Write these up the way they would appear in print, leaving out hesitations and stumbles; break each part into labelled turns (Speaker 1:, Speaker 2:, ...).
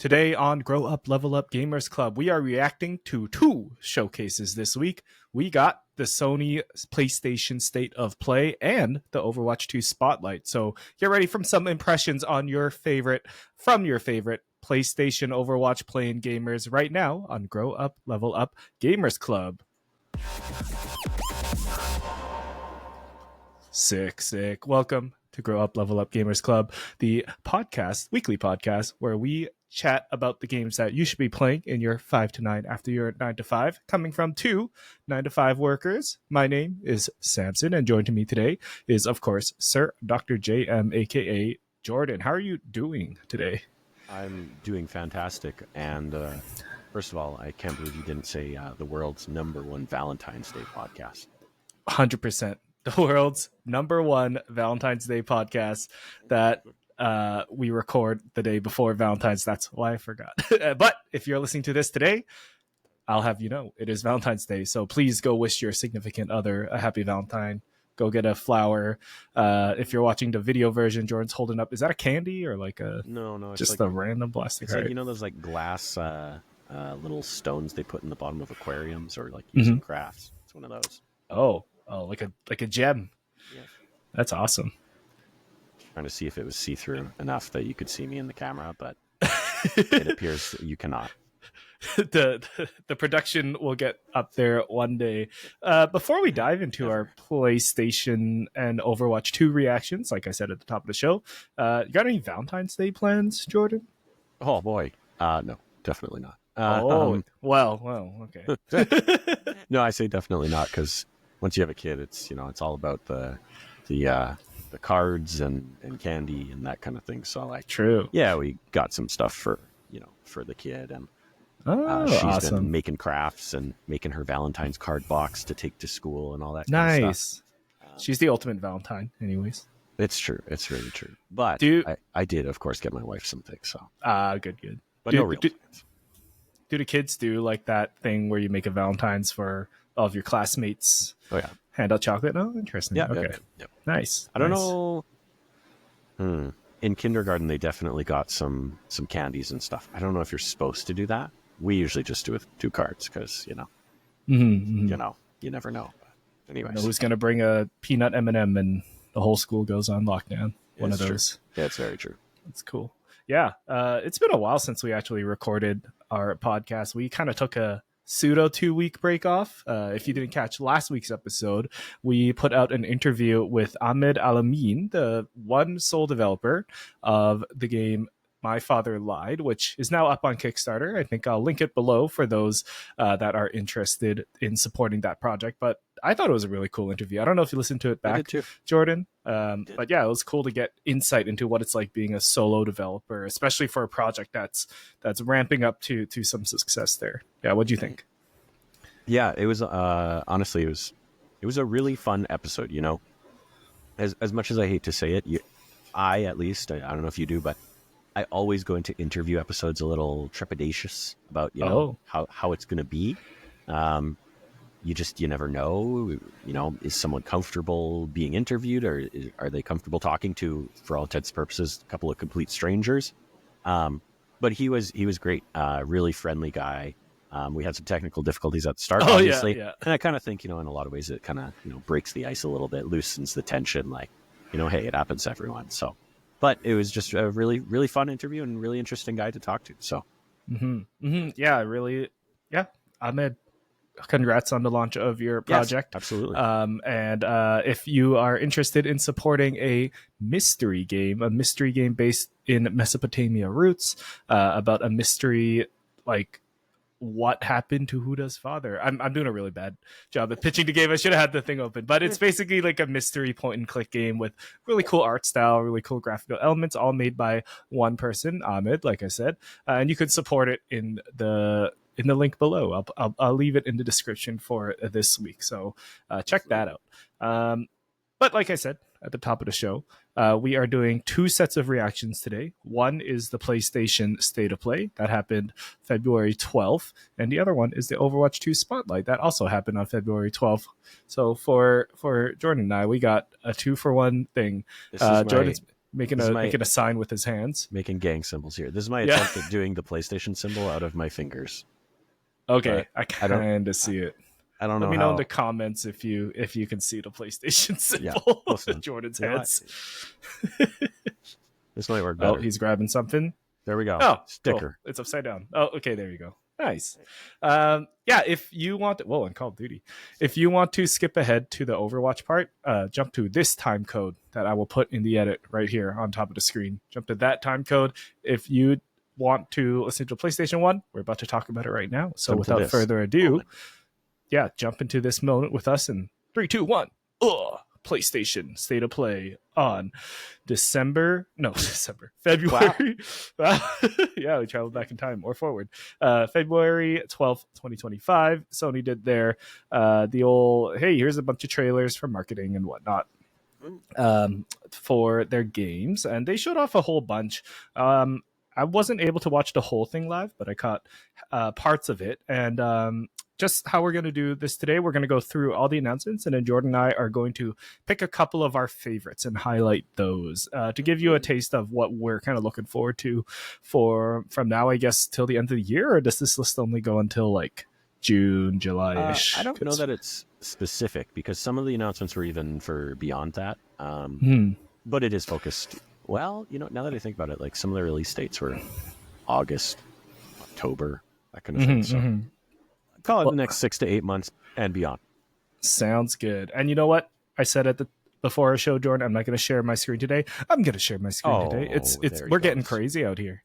Speaker 1: Today on Grow Up Level Up Gamers Club, we are reacting to two showcases this week. We got the Sony PlayStation State of Play and the Overwatch 2 Spotlight. So get ready for some impressions on your favorite PlayStation Overwatch playing gamers right now on Grow Up Level Up Gamers Club. Sick. Welcome to Grow Up Level Up Gamers Club, the weekly podcast where we chat about the games that you should be playing in your 5 to 9 after your 9 to 5, coming from two 9 to 5 workers. My name is Samson, and joined to me today is, of course, Sir Dr. JM, aka Jordan. How are you doing today?
Speaker 2: I'm doing fantastic, and first of all, I can't believe you didn't say the world's #1 Valentine's Day podcast.
Speaker 1: 100%. The world's #1 Valentine's Day podcast that we record the day before Valentine's. That's why I forgot. But if you're listening to this today, I'll have you know it is Valentine's Day. So please go wish your significant other a happy Valentine. Go get a flower. If you're watching the video version, Jordan's holding up. Is that a candy or like a
Speaker 2: no? It's
Speaker 1: just
Speaker 2: like
Speaker 1: a random plastic?
Speaker 2: It's like, you know, those like glass little stones they put in the bottom of aquariums or like using crafts. It's one of those.
Speaker 1: Oh, like a gem.
Speaker 2: Yeah.
Speaker 1: That's awesome.
Speaker 2: Trying to see if it was see-through enough that you could see me in the camera, but it appears you cannot.
Speaker 1: The production will get up there one day. Before we dive into our PlayStation and Overwatch 2 reactions, like I said at the top of the show, you got any Valentine's Day plans, Jordan?
Speaker 2: Oh boy, no, definitely not.
Speaker 1: Well, okay.
Speaker 2: No, I say definitely not, because once you have a kid, it's all about the cards and candy and that kind of thing. So like,
Speaker 1: true.
Speaker 2: Yeah, we got some stuff for the kid, and she's
Speaker 1: awesome.
Speaker 2: been making crafts and making her Valentine's card box to take to school and all that.
Speaker 1: Nice.
Speaker 2: Kind of stuff.
Speaker 1: She's the ultimate Valentine, anyways.
Speaker 2: It's true. It's really true. But I did, of course, get my wife something. So
Speaker 1: good.
Speaker 2: But no real plans.
Speaker 1: Do the kids do like that thing where you make a Valentine's for all of your classmates?
Speaker 2: Oh yeah.
Speaker 1: Hand out chocolate? Oh, interesting.
Speaker 2: Yeah.
Speaker 1: Okay.
Speaker 2: Yeah.
Speaker 1: Nice.
Speaker 2: I don't know. In kindergarten, they definitely got some candies and stuff. I don't know if you're supposed to do that. We usually just do with 2 cards because, you never know. But anyways.
Speaker 1: Who's going to bring a peanut M&M and the whole school goes on lockdown? One of those.
Speaker 2: True. Yeah, it's very true.
Speaker 1: That's cool. Yeah. It's been a while since we actually recorded our podcast. We kind of took a pseudo 2-week break off. If you didn't catch last week's episode, we put out an interview with Ahmed Alameen, the one sole developer of the game My Father Lied, which is now up on Kickstarter. I think I'll link it below for those that are interested in supporting that project. But I thought it was a really cool interview. I don't know if you listened to it back, Jordan. But yeah, it was cool to get insight into what it's like being a solo developer, especially for a project that's ramping up to some success there. Yeah, what do you think?
Speaker 2: Yeah, it was honestly, it was a really fun episode. As much as I hate to say it, I at least, I don't know if you do, but I always go into interview episodes a little trepidatious about how it's going to be. You never know. Is someone comfortable being interviewed, or are they comfortable talking to, for all intents and purposes, a couple of complete strangers? But he was great. Really friendly guy. We had some technical difficulties at the start, obviously.
Speaker 1: Yeah.
Speaker 2: And I kind of think, in a lot of ways, it kind of breaks the ice a little bit, loosens the tension. Like, hey, it happens to everyone. So, but it was just a really, really fun interview and really interesting guy to talk to. So,
Speaker 1: yeah, really, yeah, Ahmed. Congrats on the launch of your project.
Speaker 2: Yes, absolutely.
Speaker 1: And if you are interested in supporting a mystery game based in Mesopotamia roots, about a mystery like what happened to Huda's father. I'm doing a really bad job at pitching the game. I should have had the thing open, but it's basically like a mystery point and click game with really cool art style, really cool graphical elements, all made by one person, Ahmed, like I said. And you could support it in the link below. I'll leave it in the description for this week. So check that out. But like I said at the top of the show, we are doing 2 sets of reactions today. One is the PlayStation State of Play that happened February 12th, and the other one is the Overwatch 2 Spotlight that also happened on February 12th. So for Jordan and I, we got a 2-for-1 thing. making
Speaker 2: This is my
Speaker 1: making a sign with his hands.
Speaker 2: making gang symbols here. This is my
Speaker 1: Yeah.
Speaker 2: attempt at doing the PlayStation symbol out of my fingers.
Speaker 1: Okay,
Speaker 2: But
Speaker 1: I
Speaker 2: I don't
Speaker 1: kind of see it.
Speaker 2: I don't
Speaker 1: Let
Speaker 2: know
Speaker 1: me know in the
Speaker 2: how.
Speaker 1: comments if you can see the PlayStation
Speaker 2: Yeah,
Speaker 1: symbol.
Speaker 2: listen,
Speaker 1: Jordan's
Speaker 2: you know what?
Speaker 1: hands.
Speaker 2: This might work
Speaker 1: Oh,
Speaker 2: better.
Speaker 1: he's grabbing something.
Speaker 2: There we go.
Speaker 1: Oh,
Speaker 2: Sticker.
Speaker 1: cool. It's upside down. Oh, okay, there you go. Nice. Yeah, if you want to, whoa, on Call of Duty. If you want to skip ahead to the Overwatch part, jump to this time code that I will put in the edit right here on top of the screen. Jump to that time code. If you want to listen to PlayStation 1, we're about to talk about it right now. So
Speaker 2: Jump to
Speaker 1: without
Speaker 2: this
Speaker 1: further ado,
Speaker 2: moment.
Speaker 1: yeah, jump into this moment with us in 3, 2, 1. PlayStation State of Play on February. Wow. Yeah, we traveled back in time or forward. February 12th, 2025. Sony did their the old, hey, here's a bunch of trailers for marketing and whatnot for their games, and they showed off a whole bunch. I wasn't able to watch the whole thing live, but I caught parts of it. And just how we're going to do this today, we're going to go through all the announcements, and then Jordan and I are going to pick a couple of our favorites and highlight those to give you a taste of what we're kind of looking forward to from now, I guess, till the end of the year. Or does this list only go until like June, July-ish?
Speaker 2: I don't know that it's specific because some of the announcements were even for beyond that. But it is focused. Well, now that I think about it, like some of the release dates were August, October, that kind of thing. So call it the next 6 to 8 months and beyond.
Speaker 1: Sounds good. And you know what? I said at before our show, Jordan, I'm not going to share my screen today. I'm going to share my screen today. We're getting crazy out here.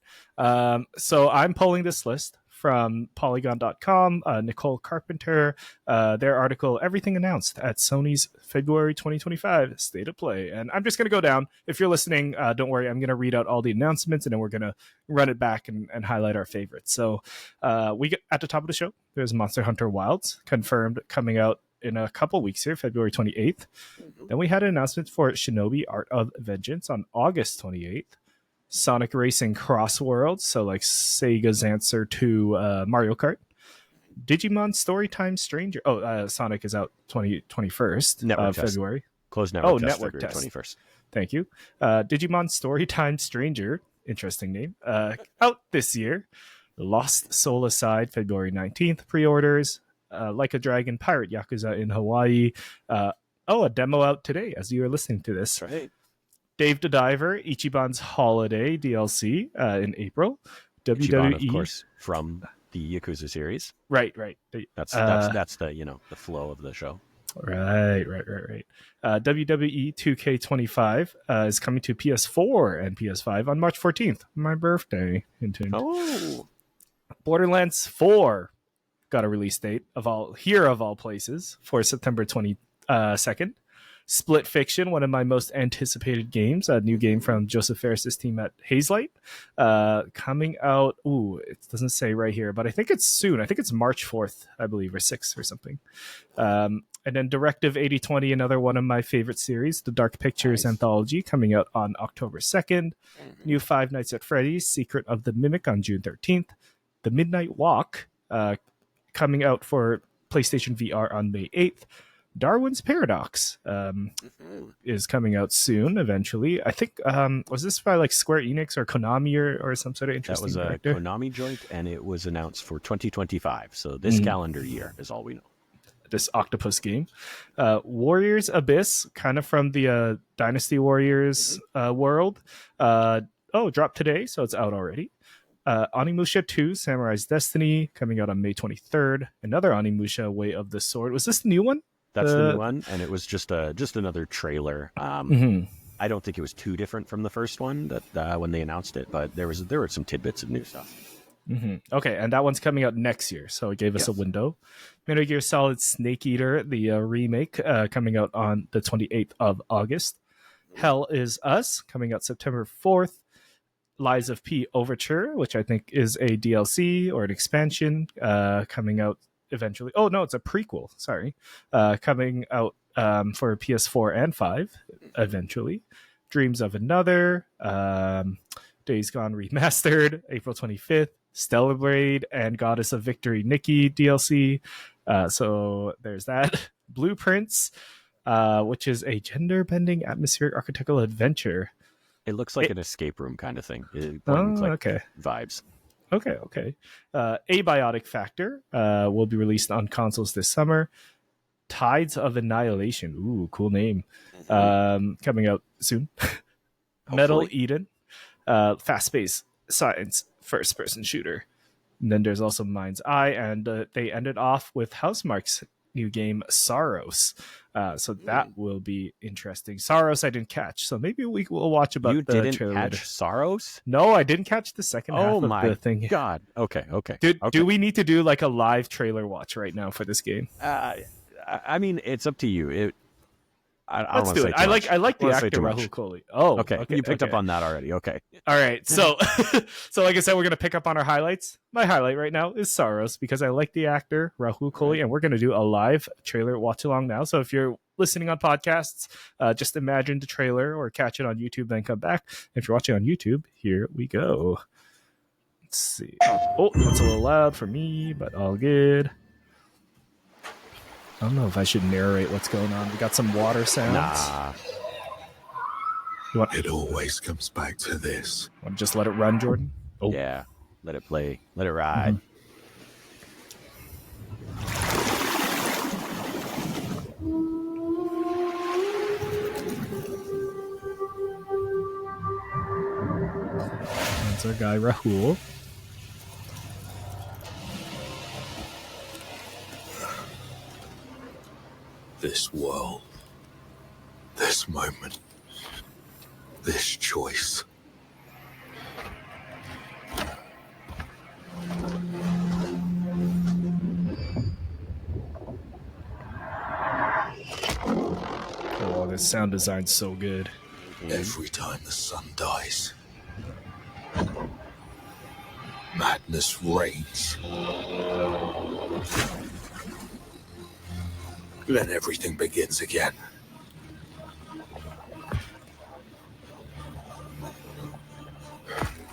Speaker 1: So I'm pulling this list from Polygon.com, Nicole Carpenter, their article, Everything Announced at Sony's February 2025 State of Play. And I'm just going to go down. If you're listening, don't worry. I'm going to read out all the announcements, and then we're going to run it back and highlight our favorites. So we get at the top of the show, there's Monster Hunter Wilds, confirmed coming out in a couple weeks here, February 28th. Then we had an announcement for Shinobi Art of Vengeance on August 28th. Sonic Racing Cross Worlds, so like Sega's answer to Mario Kart. Digimon Storytime Stranger. Sonic is out 21st of February.
Speaker 2: Closed network test.
Speaker 1: Network
Speaker 2: February
Speaker 1: test.
Speaker 2: 21st.
Speaker 1: Thank you. Digimon Storytime Stranger, interesting name, out this year. Lost Soul Aside, February 19th, pre-orders. Like a Dragon Pirate Yakuza in Hawaii. A demo out today as you are listening to this.
Speaker 2: That's right.
Speaker 1: Dave the Diver, Ichiban's Holiday DLC in April.
Speaker 2: Ichiban,
Speaker 1: WWE,
Speaker 2: of course, from the Yakuza series.
Speaker 1: Right.
Speaker 2: That's the the flow of the show.
Speaker 1: Right. WWE 2K25 is coming to PS4 and PS5 on March 14th, my birthday.
Speaker 2: Oh,
Speaker 1: Borderlands 4 got a release date of all places for September 22nd. Split Fiction, one of my most anticipated games, a new game from Joseph Ferris's team at Hazelight, coming out. It doesn't say right here, but I think it's soon. I think it's March 4th, I believe, or 6th or something. And then Directive 8020, another one of my favorite series, the Dark Pictures anthology, coming out on October 2nd. New Five Nights at Freddy's, Secret of the Mimic on June 13th. The Midnight Walk, coming out for PlayStation VR on May 8th. Darwin's Paradox is coming out soon, eventually. I think, was this by like Square Enix or Konami or some sort of interesting
Speaker 2: director? That was a Konami joint, and it was announced for 2025. So this calendar year is all we know.
Speaker 1: This octopus game. Warriors Abyss, kind of from the Dynasty Warriors world. Dropped today, so it's out already. Onimusha 2, Samurai's Destiny, coming out on May 23rd. Another Onimusha, Way of the Sword. Was this the new one?
Speaker 2: That's the new one, and it was just another trailer. I don't think it was too different from the first one that when they announced it, but there were some tidbits of new stuff.
Speaker 1: Okay, and that one's coming out next year, so it gave us a window. Metal Gear Solid Snake Eater, the remake, coming out on the 28th of August. Hell Is Us, coming out September 4th. Lies of P Overture, which I think is a DLC or an expansion, coming out eventually. Oh no, it's a prequel. Sorry, coming out for PS4 and 5 eventually. Dreams of Another, Days Gone Remastered, April 25th. Stellar Blade and Goddess of Victory Nikki DLC. So there's that. Blueprints, which is a gender-bending atmospheric architectural adventure.
Speaker 2: It looks like an escape room kind of thing. Point and
Speaker 1: Oh,
Speaker 2: click
Speaker 1: okay.
Speaker 2: vibes.
Speaker 1: Okay. Abiotic Factor will be released on consoles this summer. Tides of Annihilation. Ooh, cool name. Coming out soon. Metal
Speaker 2: Hopefully.
Speaker 1: Eden. Fast-paced science first-person shooter. And then there's also Mind's Eye, and they ended off with Housemarque's new game, Saros. So that will be interesting. Saros I didn't catch, so maybe we will watch about
Speaker 2: You
Speaker 1: the
Speaker 2: didn't
Speaker 1: trailer
Speaker 2: catch
Speaker 1: later.
Speaker 2: Sorrows?
Speaker 1: No, I didn't catch the second half
Speaker 2: Oh
Speaker 1: of
Speaker 2: my
Speaker 1: the thing.
Speaker 2: god. Okay.
Speaker 1: Do we need to do like a live trailer watch right now for this game?
Speaker 2: I mean, it's up to you. I don't
Speaker 1: Let's
Speaker 2: want
Speaker 1: do
Speaker 2: to
Speaker 1: it.
Speaker 2: say too much.
Speaker 1: I like the
Speaker 2: Let's say
Speaker 1: actor
Speaker 2: too
Speaker 1: Rahul
Speaker 2: much.
Speaker 1: Kohli. Oh,
Speaker 2: Okay, you picked up on that already. Okay.
Speaker 1: All right, so so like I said, we're gonna pick up on our highlights. My highlight right now is Saros because I like the actor Rahul Kohli,
Speaker 2: Right.
Speaker 1: and we're gonna do a live trailer watch along now. So if you're listening on podcasts, just imagine the trailer or catch it on YouTube, then come back. If you're watching on YouTube, here we go. Let's see. Oh, that's a little loud for me, but all good. I don't know if I should narrate what's going on. We got some water sounds.
Speaker 2: Nah.
Speaker 3: It always comes back to this.
Speaker 1: Want to just let it run, Jordan? Oh,
Speaker 2: Yeah. Let it play. Let it ride.
Speaker 1: that's our guy Rahul.
Speaker 3: This world. This moment. This choice.
Speaker 1: Oh, this sound design's so good.
Speaker 3: Every time the sun dies, madness reigns. Then everything begins again.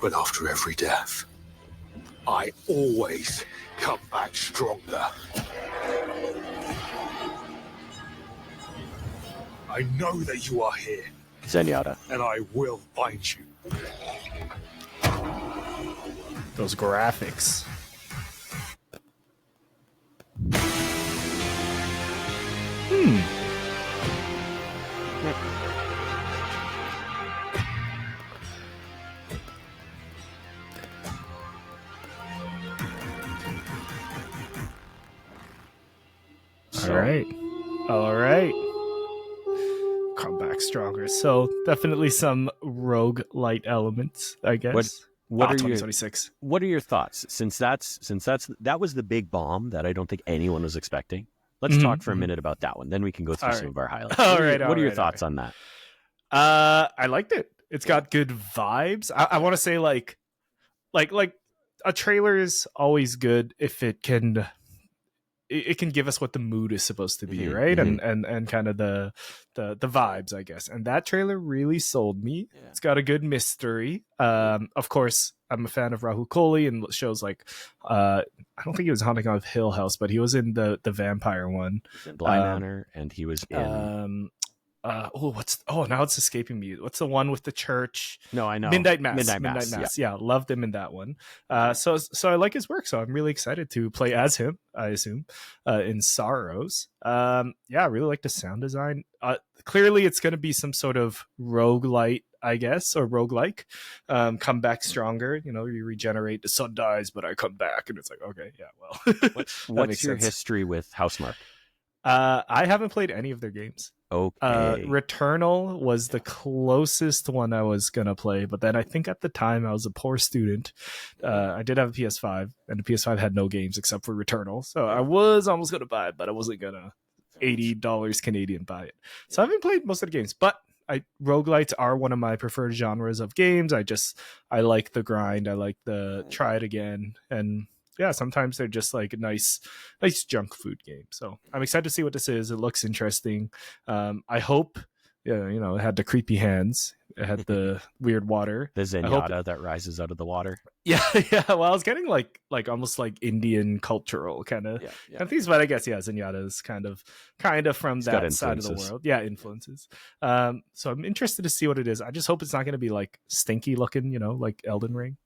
Speaker 3: But after every death, I always come back stronger. I know that you are here,
Speaker 2: Zenyatta.
Speaker 3: and I will find you.
Speaker 1: Those graphics. All right. Come back stronger. So definitely some roguelite elements, I guess.
Speaker 2: What are
Speaker 1: 2026.
Speaker 2: What are your thoughts? Since that was the big bomb that I don't think anyone was expecting. Let's talk for a minute about that one. Then we can go through some of our highlights. What are your thoughts on that?
Speaker 1: I liked it. It's got good vibes. I want to say like a trailer is always good if it can give us what the mood is supposed to be, right? And kind of the vibes, I guess. And that trailer really sold me. Yeah. It's got a good mystery. Of course, I'm a fan of Rahul Kohli and shows like I don't think he was Haunting of Hill House, but he was in the vampire one,
Speaker 2: Bly Manor, and he was in.
Speaker 1: Now it's escaping me. What's the one with the church?
Speaker 2: No, I know.
Speaker 1: Midnight Mass. Yeah, loved him in that one. So I like his work. So I'm really excited to play as him. I assume in Saros. I really like the sound design. Clearly, it's going to be some sort of roguelite, I guess, or roguelike. Come back stronger. You know, you regenerate. The sun dies, but I come back, and it's like, okay, yeah, well.
Speaker 2: What's your history with Housemarque?
Speaker 1: I haven't played any of their games.
Speaker 2: Okay.
Speaker 1: Returnal was the closest one I was gonna play, but then I think at the time I was a poor student. I did have a PS5, and the PS5 had no games except for Returnal, so I was almost gonna buy it, but I wasn't gonna $80 Canadian buy it. So I haven't played most of the games, but roguelites are one of my preferred genres of games. I like the grind. I like the try it again, and yeah, sometimes they're just like a nice junk food game. So I'm excited to see what this is. It looks interesting. I hope, it had the creepy hands. It had the weird water.
Speaker 2: The
Speaker 1: I hope-
Speaker 2: zenyatta that rises out of the water.
Speaker 1: Yeah, yeah. Well, I was getting like almost like Indian cultural kind of things, but I guess Zenyatta is kind of from
Speaker 2: It's got
Speaker 1: that side of the
Speaker 2: influences.
Speaker 1: world. Yeah, influences. So I'm interested to see what it is. I just hope it's not going to be like stinky looking, like Elden Ring.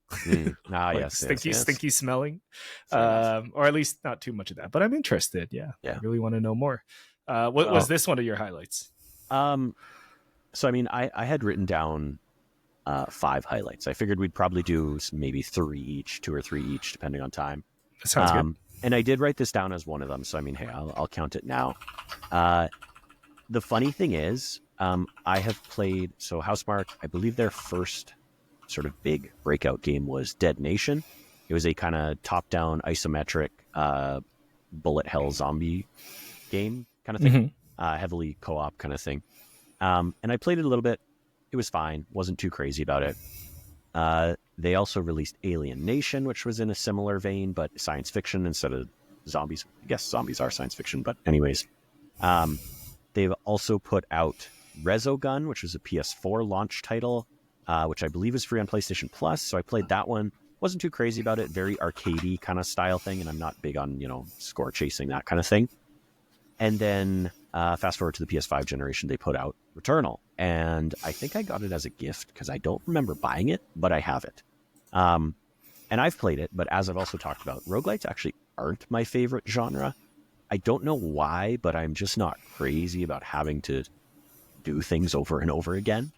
Speaker 1: Like
Speaker 2: Yes,
Speaker 1: stinky smelling,
Speaker 2: Fair
Speaker 1: or at least not too much of that. But I'm interested. Yeah. I really want to know more. Was this one of your highlights?
Speaker 2: So I mean, I had written down 5 highlights. I figured we'd probably do maybe 3 each, 2 or 3 each, depending on time.
Speaker 1: That sounds good.
Speaker 2: And I did write this down as one of them. So I mean, hey, I'll count it now. The funny thing is, I have played Housemarque. I believe their first sort of big breakout game was Dead Nation. It was a kind of top-down isometric bullet hell zombie game kind of thing, heavily co-op kind of thing. And I played it a little bit. It was fine. Wasn't too crazy about it. They also released Alien Nation, which was in a similar vein, but science fiction instead of zombies. I guess zombies are science fiction, but anyways. They've also put out Resogun, which was a PS4 launch title, which I believe is free on PlayStation Plus. So I played that one. Wasn't too crazy about it. Very arcadey kind of style thing, and I'm not big on, score chasing, that kind of thing. And then fast forward to the PS5 generation, they put out Returnal. And I think I got it as a gift because I don't remember buying it, but I have it. And I've played it, but as I've also talked about, roguelites actually aren't my favorite genre. I don't know why, but I'm just not crazy about having to do things over and over again.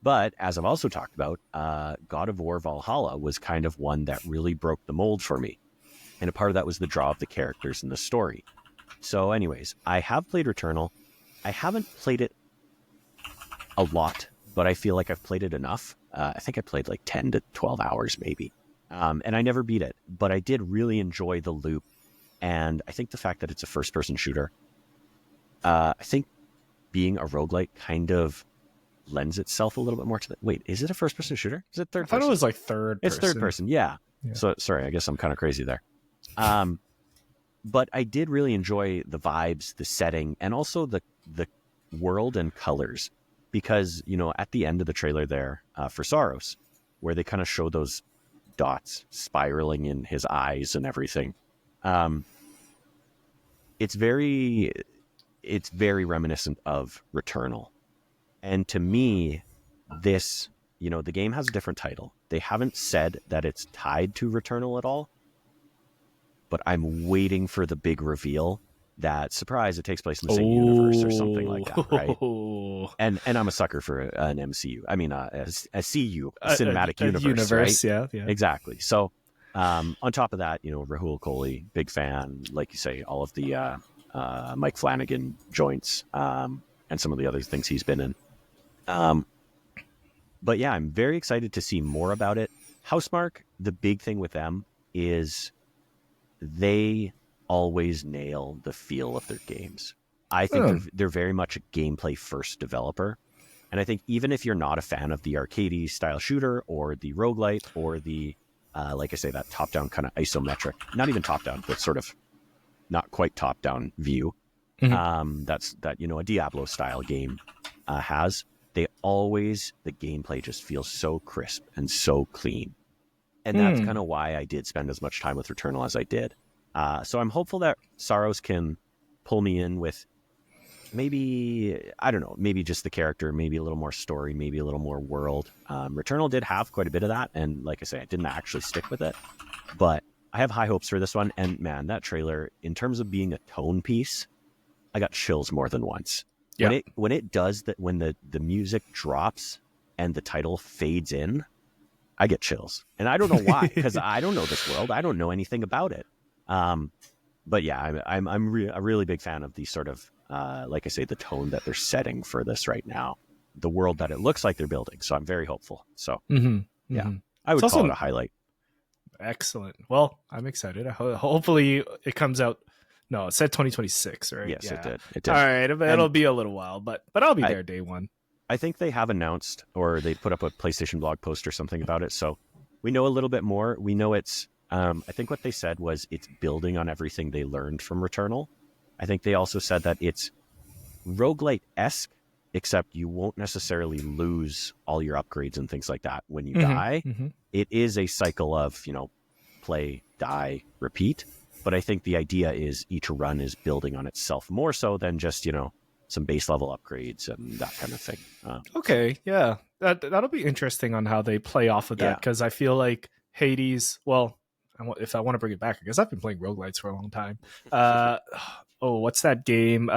Speaker 2: But as I've also talked about, God of War Valhalla was kind of one that really broke the mold for me. And a part of that was the draw of the characters and the story. So anyways, I have played Returnal. I haven't played it a lot, but I feel like I've played it enough. I think I played like 10 to 12 hours maybe. And I never beat it, but I did really enjoy the loop. And I think the fact that it's a first-person shooter, I think being a roguelite kind of lends itself a little bit more to that. Wait, is it a first-person shooter? Is it third person?
Speaker 1: I thought it was like third person.
Speaker 2: It's third person, yeah. So, sorry, I guess I'm kind of crazy there. But I did really enjoy the vibes, the setting, and also the world and colors. Because, at the end of the trailer there for Saros, where they kind of show those dots spiraling in his eyes and everything, it's very reminiscent of Returnal. And to me, this, the game has a different title. They haven't said that it's tied to Returnal at all, but I'm waiting for the big reveal that, surprise, it takes place in the same universe or something like that, right? And I'm a sucker for an MCU. I mean, a CU, a cinematic universe, right? Yeah. Exactly. So, on top of that, Rahul Kohli, big fan, like you say, all of the Mike Flanagan joints, and some of the other things he's been in. But yeah, I'm very excited to see more about it. Housemarque, the big thing with them is they always nail the feel of their games. I think they're very much a gameplay first developer. And I think even if you're not a fan of the arcadey style shooter or the roguelite or the, like I say, that top-down kind of isometric, not even top-down, but sort of not quite top-down view, that's that, a Diablo style game has, the gameplay just feels so crisp and so clean. And that's kind of why I did spend as much time with Returnal as I did. So I'm hopeful that Saros can pull me in with maybe, I don't know, maybe just the character, maybe a little more story, maybe a little more world. Returnal did have quite a bit of that. And like I say, I didn't actually stick with it. But I have high hopes for this one. And man, that trailer, in terms of being a tone piece, I got chills more than once. Yeah. When it does that, when the music drops and the title fades in, I get chills. And I don't know why, because I don't know this world. I don't know anything about it. But yeah, I'm a really big fan of the sort of, like I say, the tone that they're setting for this right now, the world that it looks like they're building. So I'm very hopeful. So yeah, I would call it a highlight.
Speaker 1: Excellent. Well, I'm excited. Hopefully it comes out. No, it said 2026, right?
Speaker 2: Yes,
Speaker 1: yeah.
Speaker 2: It did.
Speaker 1: All right. It'll be a little while, but I'll be there day one.
Speaker 2: I think they have announced, or they put up a PlayStation blog post or something about it. So we know a little bit more. We know it's, I think what they said was it's building on everything they learned from Returnal. I think they also said that it's roguelite-esque, except you won't necessarily lose all your upgrades and things like that when you die. It is a cycle of, play, die, repeat. But I think the idea is each run is building on itself more so than just, some base level upgrades and that kind of thing.
Speaker 1: Okay, yeah. That'll be interesting on how they play off of that, because I feel like Hades, well, if I want to bring it back, I guess I've been playing roguelites for a long time. What's that game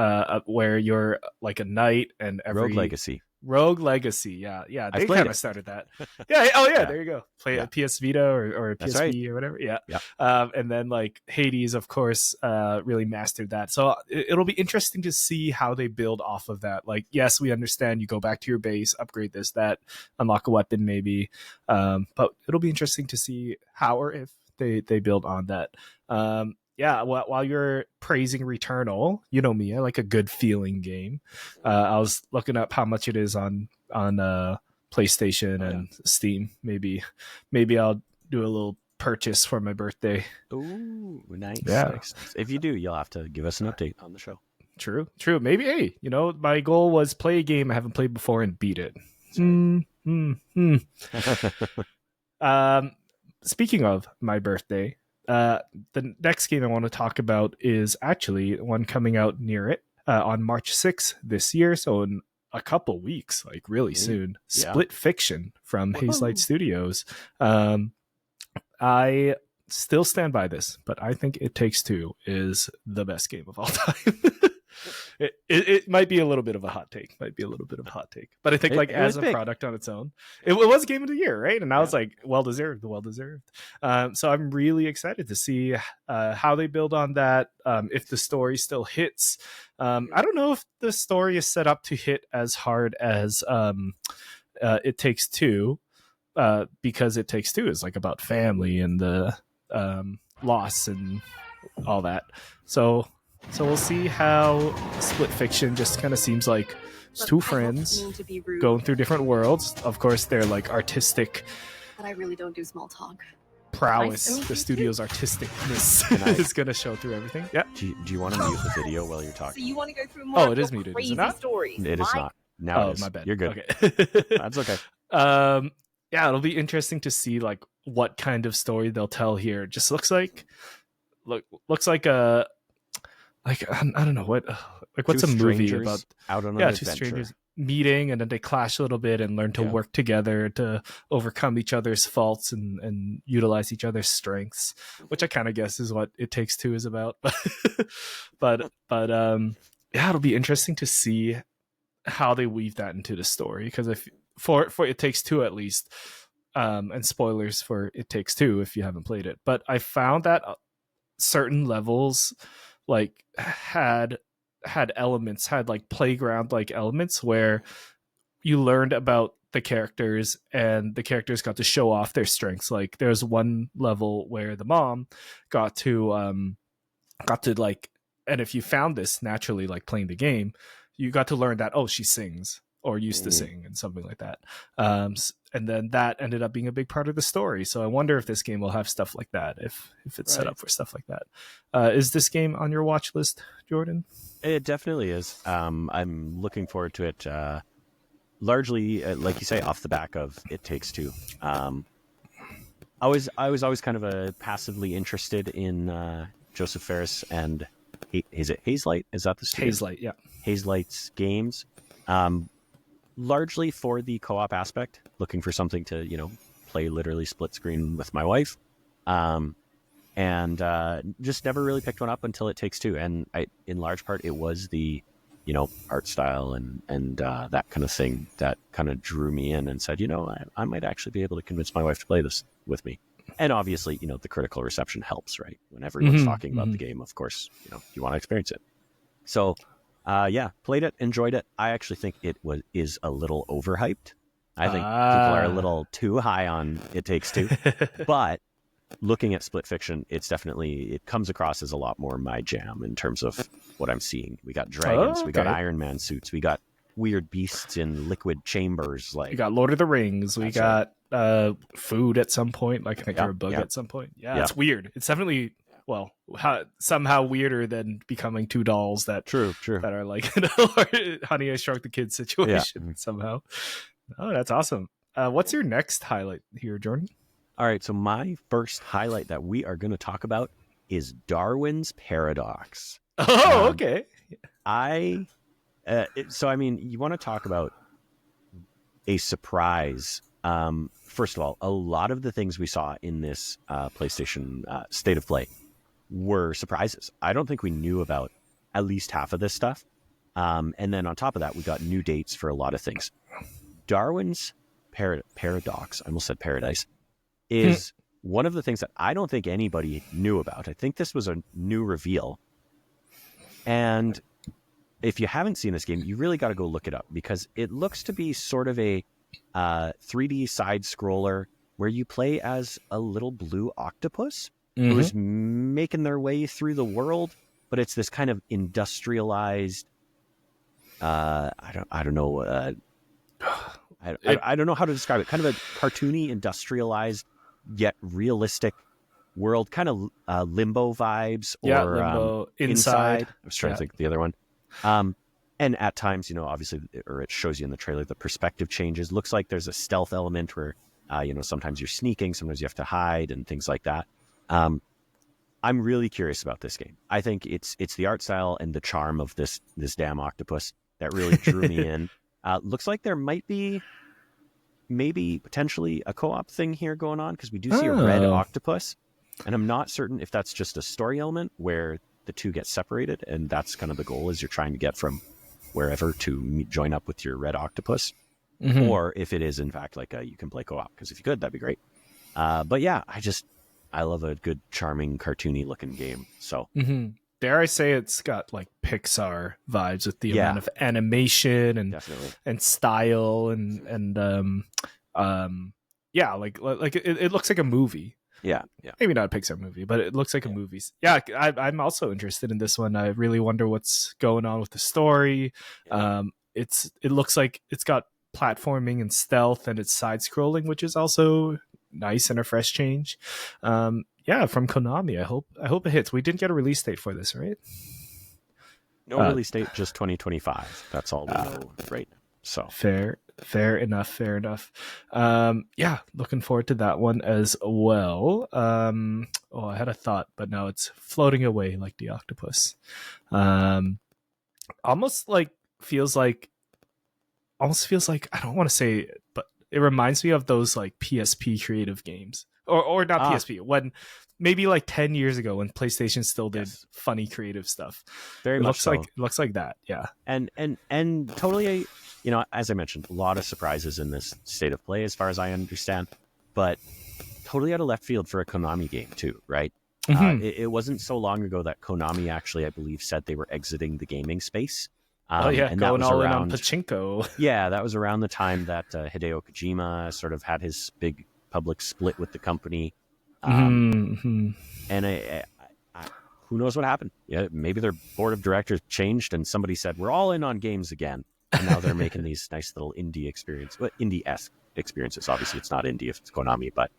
Speaker 1: where you're like a knight and
Speaker 2: Rogue Legacy.
Speaker 1: Rogue Legacy, yeah, they kind of started that. There you go. Play a PS Vita or a PSP or whatever. Yeah. And then like Hades, of course, really mastered that. So it'll be interesting to see how they build off of that. Like, yes, we understand you go back to your base, upgrade this, that, unlock a weapon maybe, but it'll be interesting to see how or if they build on that. While you're praising Returnal, you know me, I like a good feeling game. I was looking up how much it is on PlayStation and Steam. Maybe I'll do a little purchase for my birthday.
Speaker 2: Ooh, nice.
Speaker 1: Yeah.
Speaker 2: Nice. If you do, you'll have to give us an update on the show.
Speaker 1: True. Maybe, hey, my goal was play a game I haven't played before and beat it. Speaking of my birthday, the next game I want to talk about is actually one coming out near it on March 6th this year. So in a couple weeks, like really soon.
Speaker 2: Yeah.
Speaker 1: Split Fiction from Hazelight Studios. I still stand by this, but I think It Takes Two is the best game of all time. It might be a little bit of a hot take. But I think as a product on its own, it was Game of the Year, right? And I was like, well deserved. So I'm really excited to see how they build on that. If the story still hits. I don't know if the story is set up to hit as hard as It Takes Two, because It Takes Two is like about family and the loss and all that. So we'll see how Split Fiction just kind of seems like it's two friends going through different worlds. Of course, they're like artistic.
Speaker 4: But I really don't do small talk.
Speaker 1: Prowess. The studio's artisticness is going to show through everything. Yeah.
Speaker 2: Do you want to mute the video while you're talking?
Speaker 4: So you want to go through more
Speaker 1: it is muted. Is it not?
Speaker 4: Stories?
Speaker 2: It is not. Now it is.
Speaker 1: My bad.
Speaker 2: You're good.
Speaker 1: Okay.
Speaker 2: That's okay.
Speaker 1: It'll be interesting to see like what kind of story they'll tell here. It just looks like a I don't know what's a movie about
Speaker 2: out on an adventure.
Speaker 1: Two strangers meeting and then they clash a little bit and learn to work together to overcome each other's faults and utilize each other's strengths, which I kind of guess is what It Takes Two is about. but it'll be interesting to see how they weave that into the story, because if for It Takes Two at least, and spoilers for It Takes Two if you haven't played it, but I found that certain levels like had elements, had like playground like elements where you learned about the characters and the characters got to show off their strengths. Like there's one level where the mom got to like, and if you found this naturally like playing the game, you got to learn that she sings or used to sing and something like that. And then that ended up being a big part of the story. So I wonder if this game will have stuff like that, if it's set up for stuff like that. Is this game on your watch list, Jordan?
Speaker 2: It definitely is. I'm looking forward to it, largely, like you say, off the back of It Takes Two. I was always kind of passively interested in Joseph Ferris and is it Hazelight? Is that the studio?
Speaker 1: Hazelight, yeah.
Speaker 2: Hazelight's games. Largely for the co-op aspect, looking for something to, play literally split screen with my wife. And just never really picked one up until It Takes Two. And in large part, it was the, art style and that kind of thing that kind of drew me in and said, I might actually be able to convince my wife to play this with me. And obviously, the critical reception helps, right? When everyone's talking about the game, of course, you want to experience it. So, played it, enjoyed it. I actually think it is a little overhyped. I think people are a little too high on It Takes Two. But looking at Split Fiction, it comes across as a lot more my jam in terms of what I'm seeing. We got dragons, we got Iron Man suits, we got weird beasts in liquid chambers. Like
Speaker 1: we got Lord of the Rings, we got food at some point. Like I think there were a bug at some point. Yeah, it's weird. It's definitely well, somehow weirder than becoming two dolls that
Speaker 2: True.
Speaker 1: that are like Honey I Shrunk the Kids situation somehow. Oh, that's awesome. What's your next highlight here, Jordan?
Speaker 2: All right. So my first highlight that we are going to talk about is Darwin's paradox.
Speaker 1: Oh, okay.
Speaker 2: So I mean, you want to talk about a surprise. First of all, a lot of the things we saw in this PlayStation State of Play were surprises. I don't think we knew about at least half of this stuff. And then on top of that, we got new dates for a lot of things. Darwin's paradox, I almost said paradise, is one of the things that I don't think anybody knew about. I think this was a new reveal. And if you haven't seen this game, you really got to go look it up, because it looks to be sort of a 3D side scroller where you play as a little blue octopus who's making their way through the world, but it's this kind of industrialized. I don't know. I don't know how to describe it. Kind of a cartoony, industrialized yet realistic world, kind of Limbo vibes, or
Speaker 1: Limbo,
Speaker 2: Inside. I was trying to think of the other one. And at times, obviously, or it shows you in the trailer, the perspective changes. Looks like there's a stealth element where, sometimes you're sneaking, sometimes you have to hide, and things like that. I'm really curious about this game. I think it's the art style and the charm of this damn octopus that really drew me in. Looks like there might be maybe potentially a co-op thing here going on, because we do see a red octopus, and I'm not certain if that's just a story element where the two get separated, and that's kind of the goal, is you're trying to get from wherever to join up with your red octopus, or if it is in fact like you can play co-op, because if you could, that'd be great. But yeah, I love a good, charming, cartoony looking game. So
Speaker 1: dare I say it's got like Pixar vibes with the amount of animation and style and like it looks like a movie.
Speaker 2: Yeah.
Speaker 1: Maybe not a Pixar movie, but it looks like a movie. Yeah, I'm also interested in this one. I really wonder what's going on with the story. It looks like it's got platforming and stealth, and it's side scrolling, which is also nice and a fresh change. From Konami. I hope it hits. We didn't get a release date for this, right?
Speaker 2: No release date, just 2025. That's all we know right now. So fair enough. Looking forward to that one as well. I had a thought, but now it's floating away like the octopus. Almost feels like I don't want to say it, but it reminds me of those like PSP creative games, or not PSP, when maybe like 10 years ago when PlayStation still did funny creative stuff. Very much so.
Speaker 1: Looks like that. Yeah.
Speaker 2: And totally, as I mentioned, a lot of surprises in this State of Play, as far as I understand, but totally out of left field for a Konami game too, right? It wasn't so long ago that Konami actually, I believe, said they were exiting the gaming space.
Speaker 1: And going all in on pachinko.
Speaker 2: Yeah, that was around the time that Hideo Kojima sort of had his big public split with the company. And who knows what happened? Yeah, maybe their board of directors changed, and somebody said, "We're all in on games again." And now they're making these nice little indie-esque experiences. Obviously, it's not indie if it's Konami, but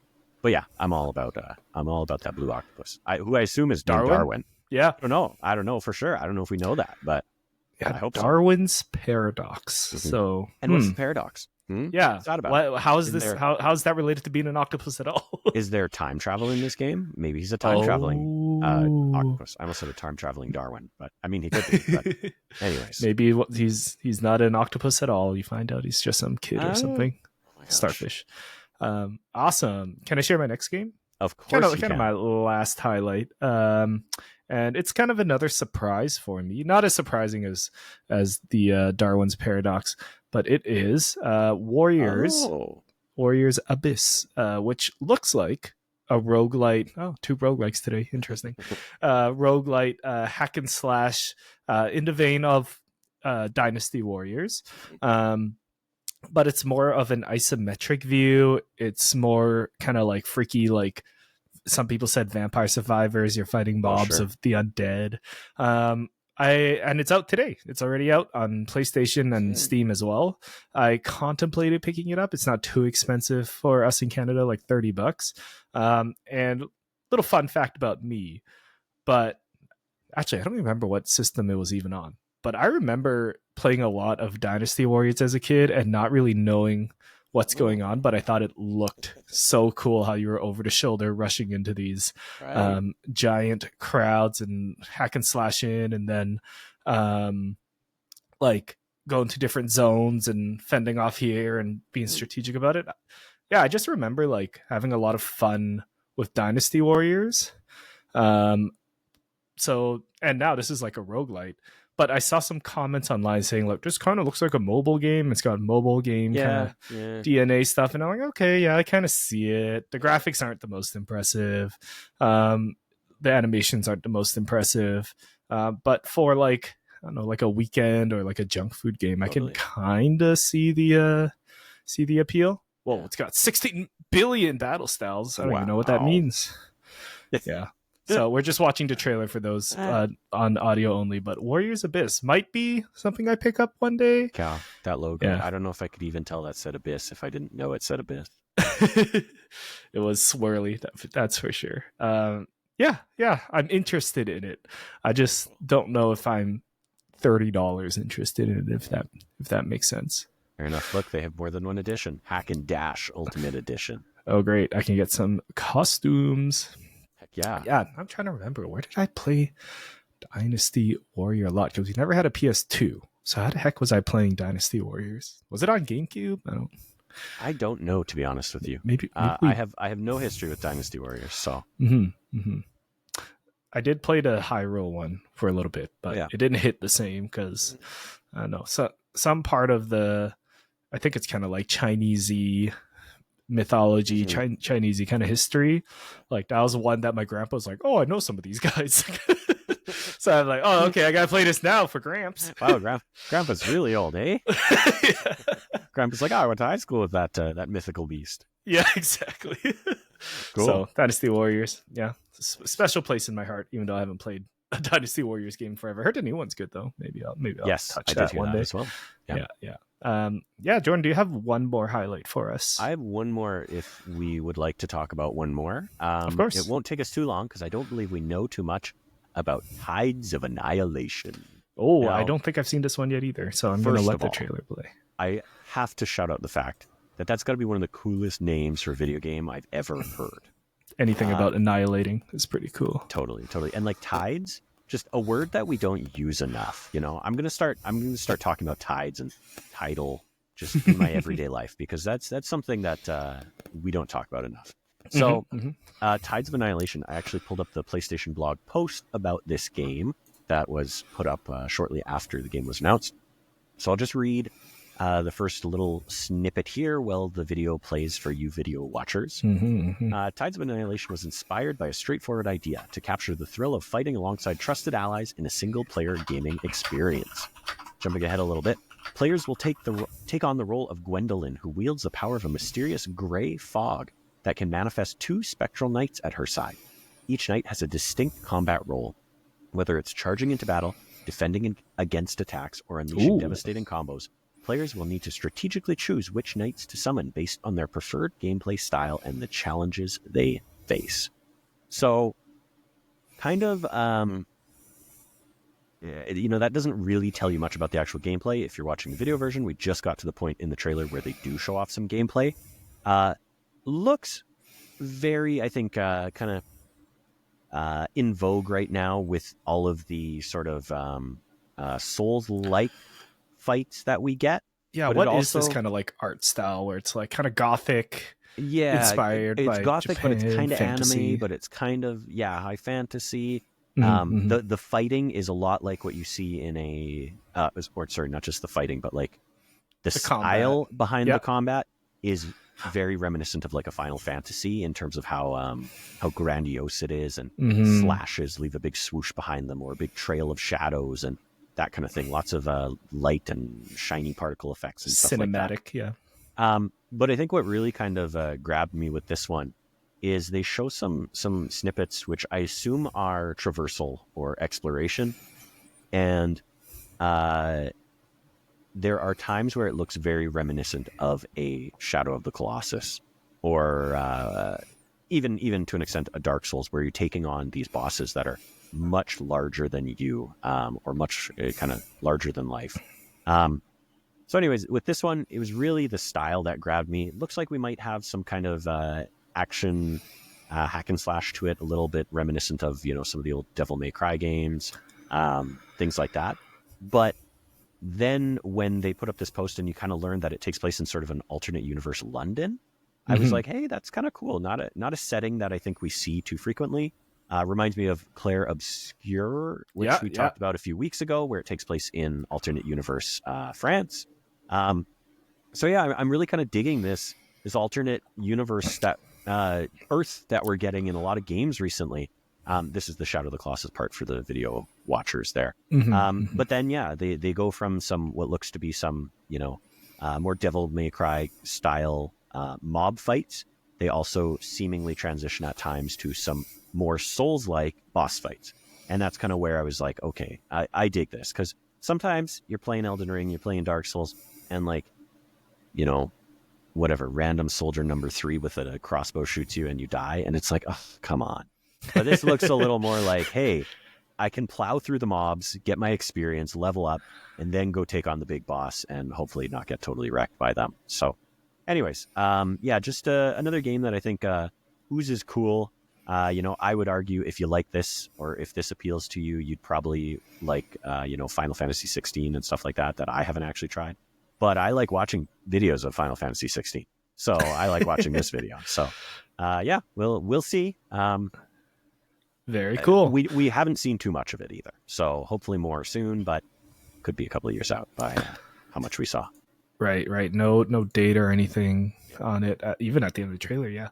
Speaker 2: yeah, I'm all about that blue octopus, who I assume is Darwin.
Speaker 1: Yeah,
Speaker 2: I don't know for sure. I don't know if we know that, but
Speaker 1: yeah,
Speaker 2: I hope
Speaker 1: Darwin's paradox. So,
Speaker 2: and what's the paradox?
Speaker 1: Yeah,
Speaker 2: what's that about?
Speaker 1: How is this? How is that related to being an octopus at all?
Speaker 2: Is there time travel in this game? Maybe he's a time traveling octopus. I almost said a time traveling Darwin, but I mean he could be. But anyways,
Speaker 1: maybe he's not an octopus at all. You find out he's just some kid or something. Starfish. Awesome. Can I share my next game?
Speaker 2: Of course,
Speaker 1: kind of my last highlight. And it's kind of another surprise for me. Not as surprising as the Darwin's Paradox, but it is Warriors Abyss, which looks like a roguelite. Oh, 2 roguelikes today. Interesting. Roguelite hack and slash in the vein of Dynasty Warriors. But it's more of an isometric view. It's more kind of like freaky, like some people said Vampire Survivors. You're fighting mobs of the undead. And it's out today. It's already out on PlayStation and Steam as well. I contemplated picking it up. It's not too expensive for us in Canada, like $30. And little fun fact about me. but actually, I don't remember what system it was even on. But I remember playing a lot of Dynasty Warriors as a kid and not really knowing what's going on, but I thought it looked so cool how you were over the shoulder rushing into these giant crowds and hack and slash in, and then like going to different zones and fending off here and being strategic about it. Yeah, I just remember like having a lot of fun with Dynasty Warriors. So, and now this is like a roguelite. But I saw some comments online saying, look, this kind of looks like a mobile game. It's got mobile game kind of DNA stuff. And I'm like, okay, yeah, I kind of see it. The graphics aren't the most impressive. The animations aren't the most impressive. But for like, I don't know, like a weekend or like a junk food game, totally. I can kind of see the appeal. Whoa, it's got 16 billion battle styles. I don't even know what that means. Yeah. So we're just watching the trailer for those on audio only, but Warriors Abyss might be something I pick up one day.
Speaker 2: Yeah, that logo. Yeah. I don't know if I could even tell that said Abyss if I didn't know it said Abyss.
Speaker 1: It was swirly, that's for sure. Yeah, I'm interested in it. I just don't know if I'm $30 interested in it, if that makes sense.
Speaker 2: Fair enough. Look, they have more than one edition. Hack and Dash Ultimate Edition.
Speaker 1: Oh, great. I can get some costumes.
Speaker 2: Yeah,
Speaker 1: I'm trying to remember, where did I play Dynasty Warrior a lot? Because we never had a PS2. So how the heck was I playing Dynasty Warriors? Was it on GameCube?
Speaker 2: I don't know, to be honest with you.
Speaker 1: Maybe
Speaker 2: I have no history with Dynasty Warriors, so.
Speaker 1: I did play the high roll one for a little bit, but it didn't hit the same because I don't know. So some part of I think it's kind of like Chinese-y mythology, Chinese-y kind of history. Like that was one that my grandpa was like, oh, I know some of these guys. So I'm like, oh, okay, I gotta play this now for Gramps.
Speaker 2: Wow, Grandpa's really old, eh?
Speaker 1: Yeah.
Speaker 2: Grandpa's like, oh, I went to high school with that mythical beast.
Speaker 1: Yeah, exactly. Cool. So Dynasty Warriors, it's a special place in my heart, even though I haven't played a Dynasty Warriors game forever. I heard the new one's good though. Maybe I'll touch that one day
Speaker 2: as well.
Speaker 1: Yeah. Jordan, do you have one more highlight for us?
Speaker 2: I have one more if we would like to talk about one more.
Speaker 1: Of course.
Speaker 2: It won't take us too long because I don't believe we know too much about Tides of Annihilation.
Speaker 1: Oh, now, I don't think I've seen this one yet either, so I'm going to let the trailer play.
Speaker 2: I have to shout out the fact that's got to be one of the coolest names for a video game I've ever heard.
Speaker 1: Anything about annihilating is pretty cool.
Speaker 2: Totally. And like tides, just a word that we don't use enough. You know, I'm gonna start talking about tides and tidal just in my everyday life because that's something that we don't talk about enough. So, Tides of Annihilation. I actually pulled up the PlayStation blog post about this game that was put up shortly after the game was announced. So I'll just read the first little snippet here while the video plays for you video watchers. Tides of Annihilation was inspired by a straightforward idea to capture the thrill of fighting alongside trusted allies in a single-player gaming experience. Jumping ahead a little bit, players will take on the role of Gwendolyn, who wields the power of a mysterious gray fog that can manifest 2 spectral knights at her side. Each knight has a distinct combat role, whether it's charging into battle, defending against attacks, or unleashing devastating combos. Players will need to strategically choose which knights to summon based on their preferred gameplay style and the challenges they face. So, kind of, that doesn't really tell you much about the actual gameplay. If you're watching the video version, we just got to the point in the trailer where they do show off some gameplay. Looks very, I think, kind of in vogue right now with all of the sort of Souls-like fights that we get.
Speaker 1: Yeah, what is this kind of like art style where it's like kind of gothic inspired
Speaker 2: it's
Speaker 1: by
Speaker 2: gothic,
Speaker 1: Japan,
Speaker 2: but it's kind of
Speaker 1: fantasy.
Speaker 2: Anime, but it's kind of high fantasy. The fighting is a lot like what you see in not just the fighting, but like the style behind the combat is very reminiscent of like a Final Fantasy in terms of how grandiose it is, and slashes leave a big swoosh behind them or a big trail of shadows and that kind of thing. Lots of light and shiny particle effects and stuff like that.
Speaker 1: Cinematic,
Speaker 2: But I think what really kind of grabbed me with this one is they show some snippets which I assume are traversal or exploration, and there are times where it looks very reminiscent of a Shadow of the Colossus, or even to an extent a Dark Souls, where you're taking on these bosses that are much larger than you, or much kind of larger than life. So anyways, with this one, it was really the style that grabbed me. It looks like we might have some kind of action hack and slash to it, a little bit reminiscent of, some of the old Devil May Cry games, things like that. But then when they put up this post and you kind of learn that it takes place in sort of an alternate universe London, I was like, hey, that's kind of cool. Not a setting that I think we see too frequently. Reminds me of Claire Obscure, which we talked about a few weeks ago, where it takes place in alternate universe France. So yeah, I'm really kind of digging this alternate universe that Earth that we're getting in a lot of games recently. This is the Shadow of the Colossus part for the video watchers there. But then, they go from what looks to be some, more Devil May Cry style mob fights. They also seemingly transition at times to some more Souls-like boss fights. And that's kind of where I was like, okay, I dig this. Because sometimes you're playing Elden Ring, you're playing Dark Souls, and whatever, random soldier number 3 with a crossbow shoots you and you die. And it's like, oh, come on. But this looks a little more like, hey, I can plow through the mobs, get my experience, level up, and then go take on the big boss and hopefully not get totally wrecked by them. So anyways, just another game that I think oozes cool. I would argue if you like this, or if this appeals to you, you'd probably like, Final Fantasy 16 and stuff like that I haven't actually tried. But I like watching videos of Final Fantasy 16. So I like watching this video. So we'll see.
Speaker 1: Very cool.
Speaker 2: We haven't seen too much of it either. So hopefully more soon, but could be a couple of years out by how much we saw.
Speaker 1: Right. No data or anything on it, even at the end of the trailer. Yeah.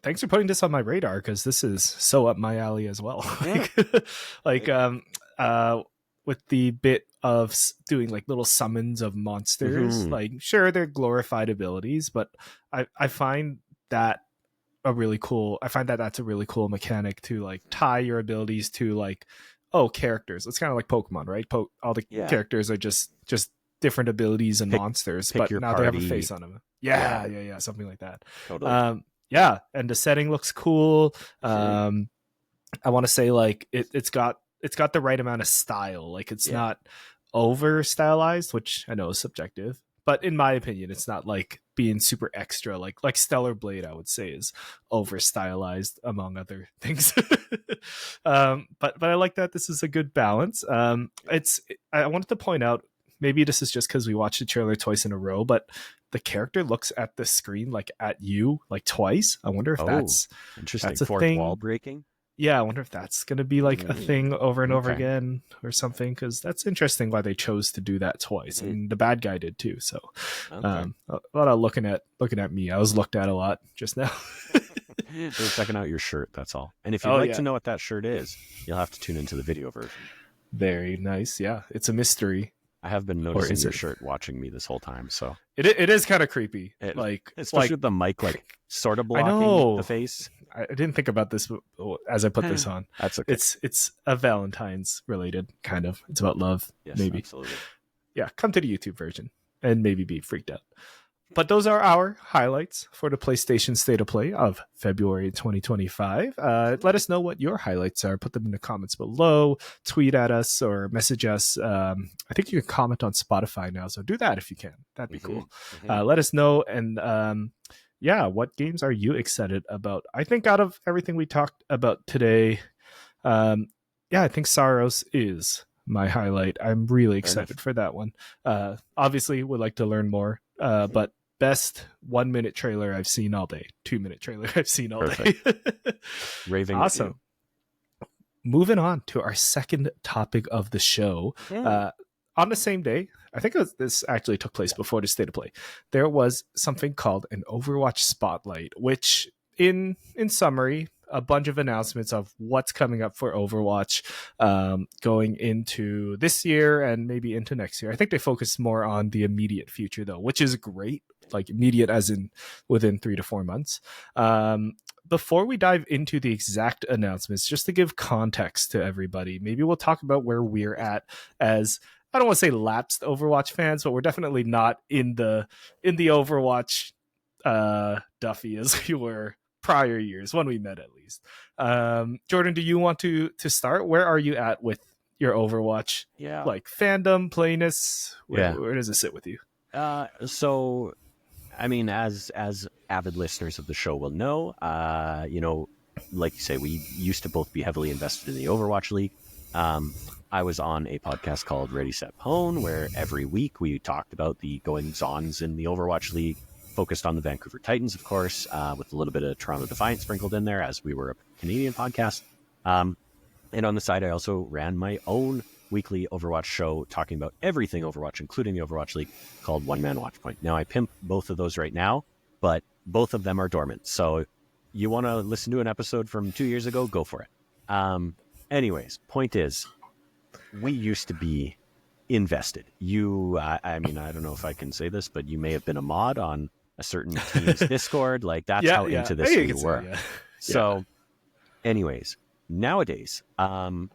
Speaker 1: Thanks for putting this on my radar, because this is so up my alley as well. With the bit of doing like little summons of monsters, like sure, they're glorified abilities, but I find that that's a really cool mechanic to like tie your abilities to like, characters. It's kind of like Pokemon, right? All the characters are just different abilities and monsters, but now they have a face on them. Yeah, something like that.
Speaker 2: Totally.
Speaker 1: And the setting looks cool. I want to say like it's got the right amount of style. Like it's not over stylized, which I know is subjective, but in my opinion, it's not like being super extra. Like Stellar Blade, I would say, is over stylized among other things. But I like that this is a good balance. I wanted to point out, maybe this is just because we watched the trailer twice in a row, but the character looks at the screen like at you like twice. I wonder if that's
Speaker 2: interesting.
Speaker 1: That's a
Speaker 2: Fourth
Speaker 1: thing.
Speaker 2: Wall breaking.
Speaker 1: Yeah, I wonder if that's going to be like a thing over and over again or something, because that's interesting why they chose to do that twice. And the bad guy did too. So a lot of looking at me. I was looked at a lot just now.
Speaker 2: They're checking out your shirt, that's all. And if you'd like to know what that shirt is, you'll have to tune into the video version.
Speaker 1: Very nice. Yeah, it's a mystery.
Speaker 2: I have been noticing your shirt watching me this whole time, so
Speaker 1: it is kind of creepy.
Speaker 2: Especially with the mic sort of blocking the face.
Speaker 1: I didn't think about this as I put this on.
Speaker 2: That's okay.
Speaker 1: It's a Valentine's related kind of. It's about love.
Speaker 2: Yes,
Speaker 1: maybe.
Speaker 2: Absolutely.
Speaker 1: Yeah, come to the YouTube version and maybe be freaked out. But those are our highlights for the PlayStation State of Play of February 2025. Let us know what your highlights are. Put them in the comments below. Tweet at us or message us. I think you can comment on Spotify now, so do that if you can. That'd be cool. Let us know. And what games are you excited about? I think out of everything we talked about today, I think Saros is my highlight. I'm really excited for that one. Obviously, would like to learn more, but best 1 minute trailer I've seen all day. 2 minute trailer I've seen all day.
Speaker 2: Raving.
Speaker 1: Awesome. Moving on to our second topic of the show. On the same day, I think this actually took place before the State of Play, there was something called an Overwatch Spotlight, which in summary, a bunch of announcements of what's coming up for Overwatch going into this year and maybe into next year. I think they focus more on the immediate future, though, which is great. Like immediate as in within 3 to 4 months. Before we dive into the exact announcements, just to give context to everybody, maybe we'll talk about where we're at as, I don't want to say lapsed Overwatch fans, but we're definitely not in the Overwatch Duffy as we were prior years when we met, at least. Jordan, do you want to start? Where are you at with your Overwatch like fandom, playness? Where does it sit with you?
Speaker 2: So I mean, as avid listeners of the show will know, like you say, we used to both be heavily invested in the Overwatch League. I was on a podcast called Ready Set Pwn, where every week we talked about the goings-ons in the Overwatch League, focused on the Vancouver Titans, of course, with a little bit of Toronto Defiant sprinkled in there, as we were a Canadian podcast. And on the side, I also ran my own weekly Overwatch show talking about everything Overwatch, including the Overwatch League, called One Man Watch Point. Now, I pimp both of those right now, but both of them are dormant. So you want to listen to an episode from 2 years ago, go for it. Anyways, point is, we used to be invested. I mean, I don't know if I can say this, but you may have been a mod on a certain team's Discord. Like, that's how into this we were. So, anyways, nowadays, I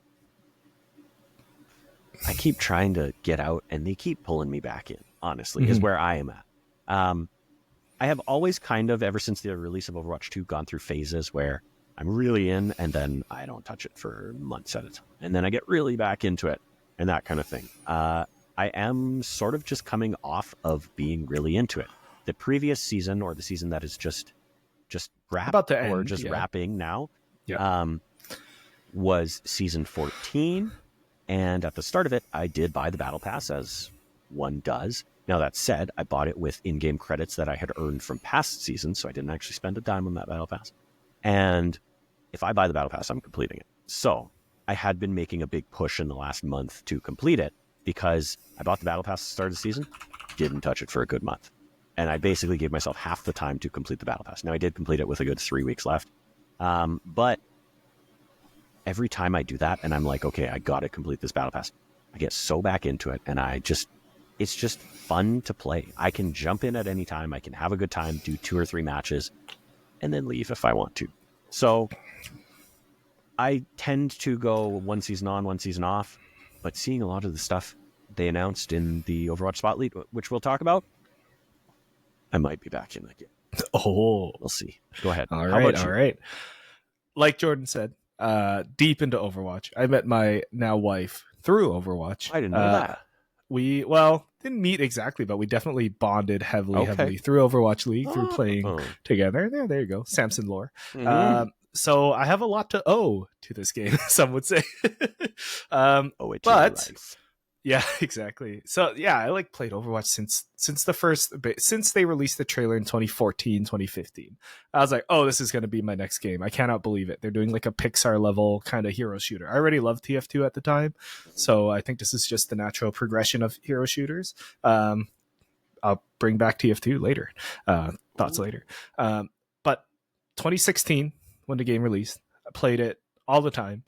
Speaker 2: keep trying to get out, and they keep pulling me back in, honestly, is where I am at. I have always kind of, ever since the release of Overwatch 2, gone through phases where I'm really in, and then I don't touch it for months at a time. And then I get really back into it, and that kind of thing. I am sort of just coming off of being really into it. The previous season, or the season that is just wrapped,
Speaker 1: about to end,
Speaker 2: or just wrapping now,
Speaker 1: Yeah.
Speaker 2: Was season 14. And at the start of it, I did buy the Battle Pass, as one does. Now, that said, I bought it with in-game credits that I had earned from past seasons, so I didn't actually spend a dime on that Battle Pass. And if I buy the Battle Pass, I'm completing it. So I had been making a big push in the last month to complete it, because I bought the Battle Pass at the start of the season, didn't touch it for a good month. And I basically gave myself half the time to complete the Battle Pass. Now, I did complete it with a good 3 weeks left. But every time I do that, and I'm like, okay, I got to complete this Battle Pass, I get so back into it, and it's just fun to play. I can jump in at any time. I can have a good time, do 2 or 3 matches, and then leave if I want to. So I tend to go one season on, one season off, but seeing a lot of the stuff they announced in the Overwatch Spotlight, which we'll talk about, I might be back in again.
Speaker 1: Oh,
Speaker 2: we'll see. Go ahead.
Speaker 1: All right. Like Jordan said, deep into Overwatch. I met my now wife through Overwatch.
Speaker 2: I didn't know that.
Speaker 1: We didn't meet exactly, but we definitely bonded heavily through Overwatch League, through playing together. There you go, Samson lore. So I have a lot to owe to this game, some would say. Yeah, exactly. So yeah, I played Overwatch since they released the trailer in 2014, 2015. I was like, oh, this is going to be my next game. I cannot believe it. They're doing a Pixar level kind of hero shooter. I already loved TF2 at the time, so I think this is just the natural progression of hero shooters. I'll bring back TF2 later. Thoughts later. But 2016, when the game released, I played it all the time,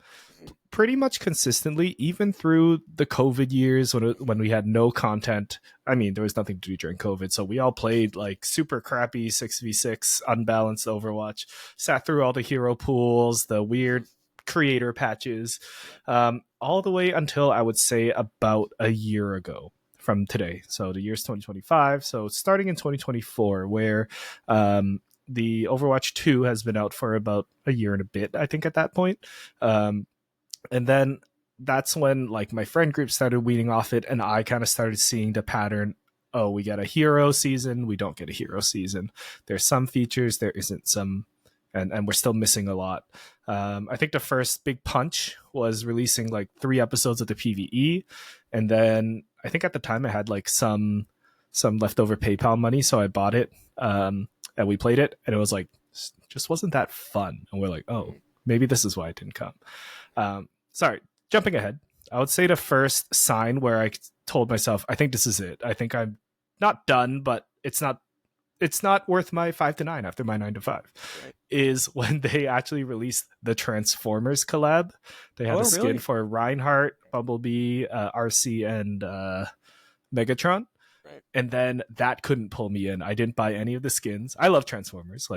Speaker 1: pretty much consistently, even through the COVID years when we had no content. I mean, there was nothing to do during COVID, so we all played super crappy 6v6 unbalanced Overwatch, sat through all the hero pools, the weird creator patches, all the way until I would say about a year ago from today. So the year's 2025, so starting in 2024, where the Overwatch 2 has been out for about a year and a bit, I think, at that point. And then that's when my friend group started weaning off it, and I kind of started seeing the pattern. Oh, we get a hero season, we don't get a hero season. There's some features, there isn't some, and we're still missing a lot. I think the first big punch was releasing 3 episodes of the PvE, and then I think at the time I had some leftover PayPal money, so I bought it, and we played it, and it was just wasn't that fun. And we're like, oh, maybe this is why it didn't come. Sorry, jumping ahead. I would say the first sign where I told myself, I think this is it. I think I'm not done, but it's not worth my 5 to 9 after my 9 to 5, right, is when they actually released the Transformers collab. They had a skin for Reinhardt, Bumblebee, RC, and Megatron. Right. And then that couldn't pull me in. I didn't buy any of the skins. I love Transformers,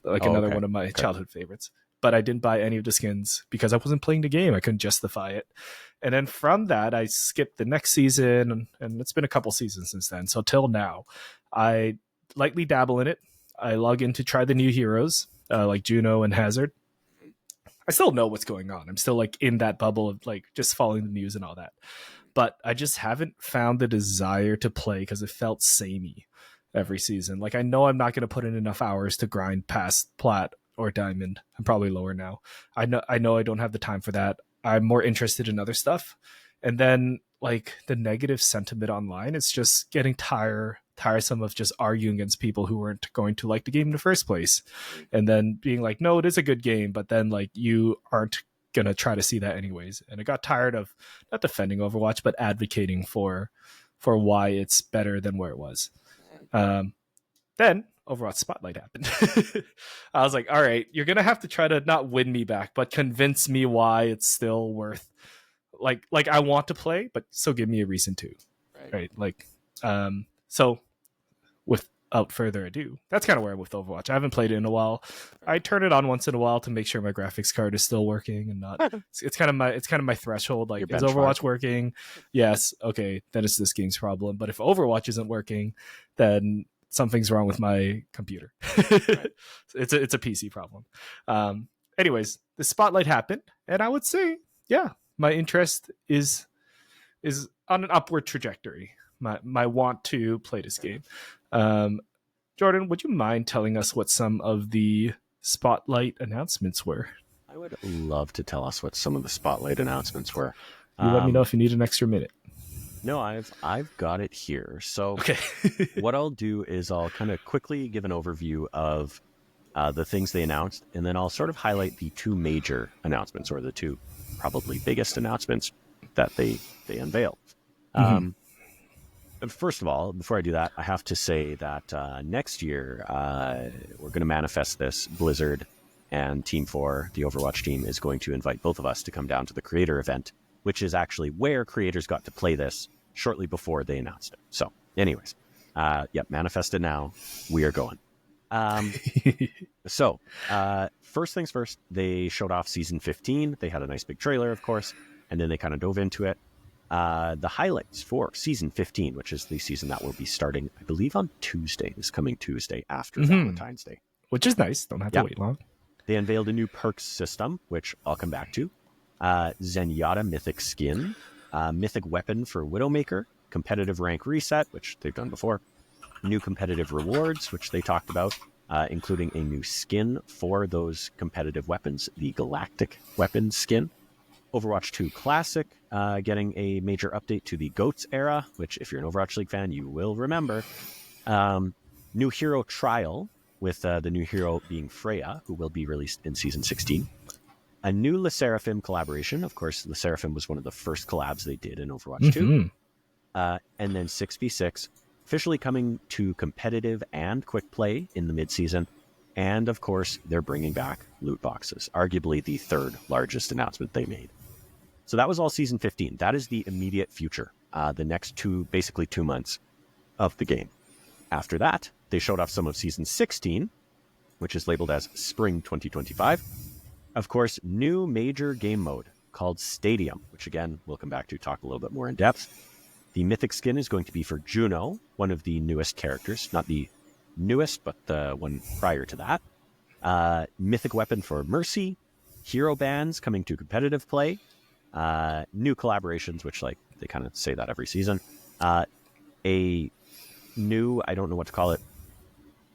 Speaker 1: another one of my childhood favorites. But I didn't buy any of the skins because I wasn't playing the game. I couldn't justify it. And then from that, I skipped the next season, and it's been a couple seasons since then. So till now, I lightly dabble in it. I log in to try the new heroes. like Juno and Hazard. I still know what's going on. I'm still like in that bubble of like just following the news and all that. But I just haven't found the desire to play because it felt samey every season. Like I know I'm not going to put in enough hours to grind past plat or diamond. I'm probably lower now. I know I don't have the time for that. I'm more interested in other stuff. And then like the negative sentiment online, it's just getting tiresome of just arguing against people who weren't going to like the game in the first place. And then being like, no, it is a good game, but then like you aren't gonna try to see that anyways. And I got tired of not defending Overwatch, but advocating for why it's better than where it was. Then Overwatch Spotlight happened. I was like, all right, you're gonna have to try to not win me back, but convince me why it's still worth like I want to play, but still give me a reason to. Right. Like so without further ado, that's kind of where I'm with Overwatch. I haven't played it in a while. I turn it on once in a while to make sure my graphics card is still working and not it's kind of my threshold. Like, is Overwatch working? Yes. Okay, then it's this game's problem. But if Overwatch isn't working, then something's wrong with my computer. It's a PC problem. Anyways, the Spotlight happened, and I would say, yeah, my interest is on an upward trajectory. My want to play this game. Jordan, would you mind telling us what some of the Spotlight announcements were?
Speaker 2: I would love to tell us what some of the Spotlight announcements were.
Speaker 1: You let me know if you need an extra minute.
Speaker 2: No, I've got it here. So
Speaker 1: okay.
Speaker 2: What I'll do is I'll kind of quickly give an overview of the things they announced, and then I'll sort of highlight the two major announcements, or the two probably biggest announcements that they unveiled. First of all, before I do that, I have to say that next year we're going to manifest this. Blizzard and Team 4, the Overwatch team, is going to invite both of us to come down to the creator event, which is actually where creators got to play this shortly before they announced it. So anyways, manifest it now. We are going. So first things first, they showed off Season 15. They had a nice big trailer, of course, and then they kind of dove into it. The highlights for Season 15, which is the season that will be starting, I believe, on this coming Tuesday after Valentine's Day.
Speaker 1: Which is nice. Don't have to wait long.
Speaker 2: They unveiled a new perks system, which I'll come back to. Zenyatta Mythic Skin, Mythic Weapon for Widowmaker, competitive rank reset, which they've done before, new competitive rewards, which they talked about, including a new skin for those competitive weapons, the Galactic Weapon skin. Overwatch 2 Classic, getting a major update to the GOATS era, which if you're an Overwatch League fan, you will remember. New hero trial, with the new hero being Freya, who will be released in Season 16. A new Le Seraphim collaboration. Of course, Le Seraphim was one of the first collabs they did in Overwatch 2. And then 6v6, officially coming to competitive and quick play in the mid-season. And, of course, they're bringing back loot boxes, arguably the third largest announcement they made. So that was all Season 15. That is the immediate future, the next basically 2 months of the game. After that, they showed off some of Season 16, which is labeled as Spring 2025. Of course, new major game mode called Stadium, which again, we'll come back to talk a little bit more in depth. The Mythic Skin is going to be for Juno, one of the newest characters. Not the newest, but the one prior to that. Mythic Weapon for Mercy. Hero bands coming to competitive play. New collaborations, which like they kind of say that every season. A new, I don't know what to call it,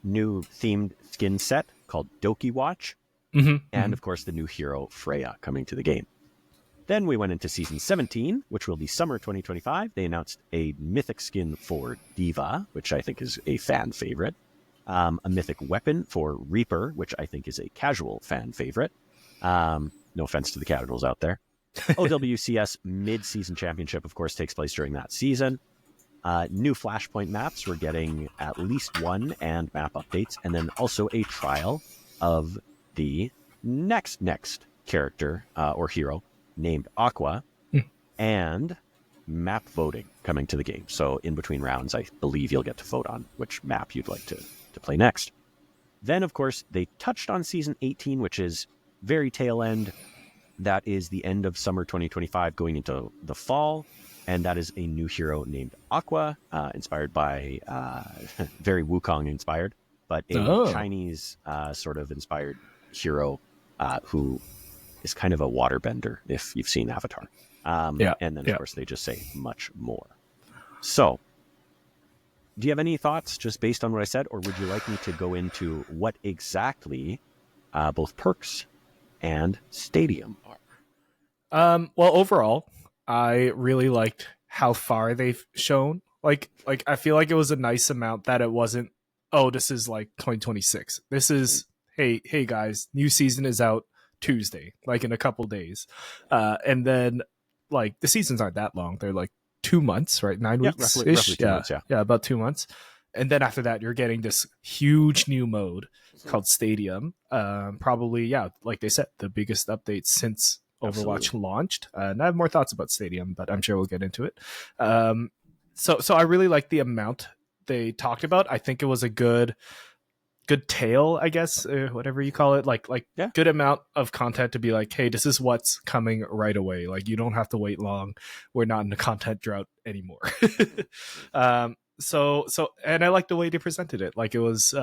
Speaker 2: new themed skin set called Doki Watch. And of course the new hero Freya coming to the game. Then we went into Season 17, which will be Summer 2025. They announced a Mythic Skin for Diva, which I think is a fan favorite. A Mythic Weapon for Reaper, which I think is a casual fan favorite. No offense to the casuals out there. OWCS Mid-Season Championship, of course, takes place during that season. New Flashpoint maps. We're getting at least one, and map updates. And then also a trial of the next character or hero named Aqua, and map voting coming to the game. So in between rounds, I believe you'll get to vote on which map you'd like to play next. Then, of course, they touched on Season 18, which is very tail end. That is the end of summer 2025 going into the fall. And that is a new hero named Aqua, inspired by, very Wukong inspired, but a Chinese sort of inspired hero who is kind of a waterbender, if you've seen Avatar.
Speaker 1: Yeah.
Speaker 2: And then, of
Speaker 1: Yeah.
Speaker 2: course, they just say much more. So, do you have any thoughts just based on what I said, or would you like me to go into what exactly both perks and stadium are?
Speaker 1: Well, overall, I really liked how far they've shown. Like I feel like it was a nice amount that it wasn't, oh, this is like 2026. This is, hey guys, new season is out Tuesday, like in a couple days. And then like the seasons aren't that long. They're like 2 months, right? 9 weeks
Speaker 2: roughly
Speaker 1: ish.
Speaker 2: 2 months, yeah.
Speaker 1: Yeah, about 2 months. And then after that, you're getting this huge new mode called Stadium. Probably, yeah, like they said, the biggest update since Overwatch launched. And I have more thoughts about Stadium, but I'm sure we'll get into it. So I really like the amount they talked about. I think it was a good tale, I guess, whatever you call it, like
Speaker 2: Yeah.
Speaker 1: good amount of content to be like, hey, this is what's coming right away. Like you don't have to wait long. We're not in a content drought anymore. So and I like the way they presented it. Like it was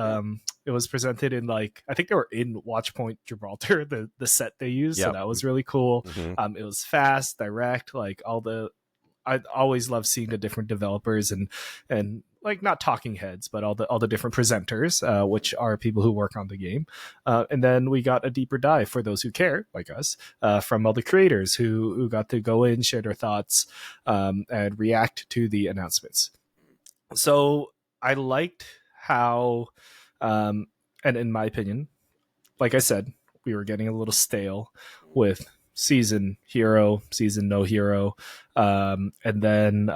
Speaker 1: presented in, like, I think they were in Watchpoint Gibraltar, the set they used.
Speaker 2: Yep.
Speaker 1: So that was really cool.
Speaker 2: Mhm.
Speaker 1: It was fast, direct, like I always love seeing the different developers and like not talking heads, but all the different presenters, which are people who work on the game. And then we got a deeper dive for those who care, like us, from all the creators who got to go in, share their thoughts, and react to the announcements. So I liked how, and in my opinion, like I said, we were getting a little stale with season hero, season no hero, and then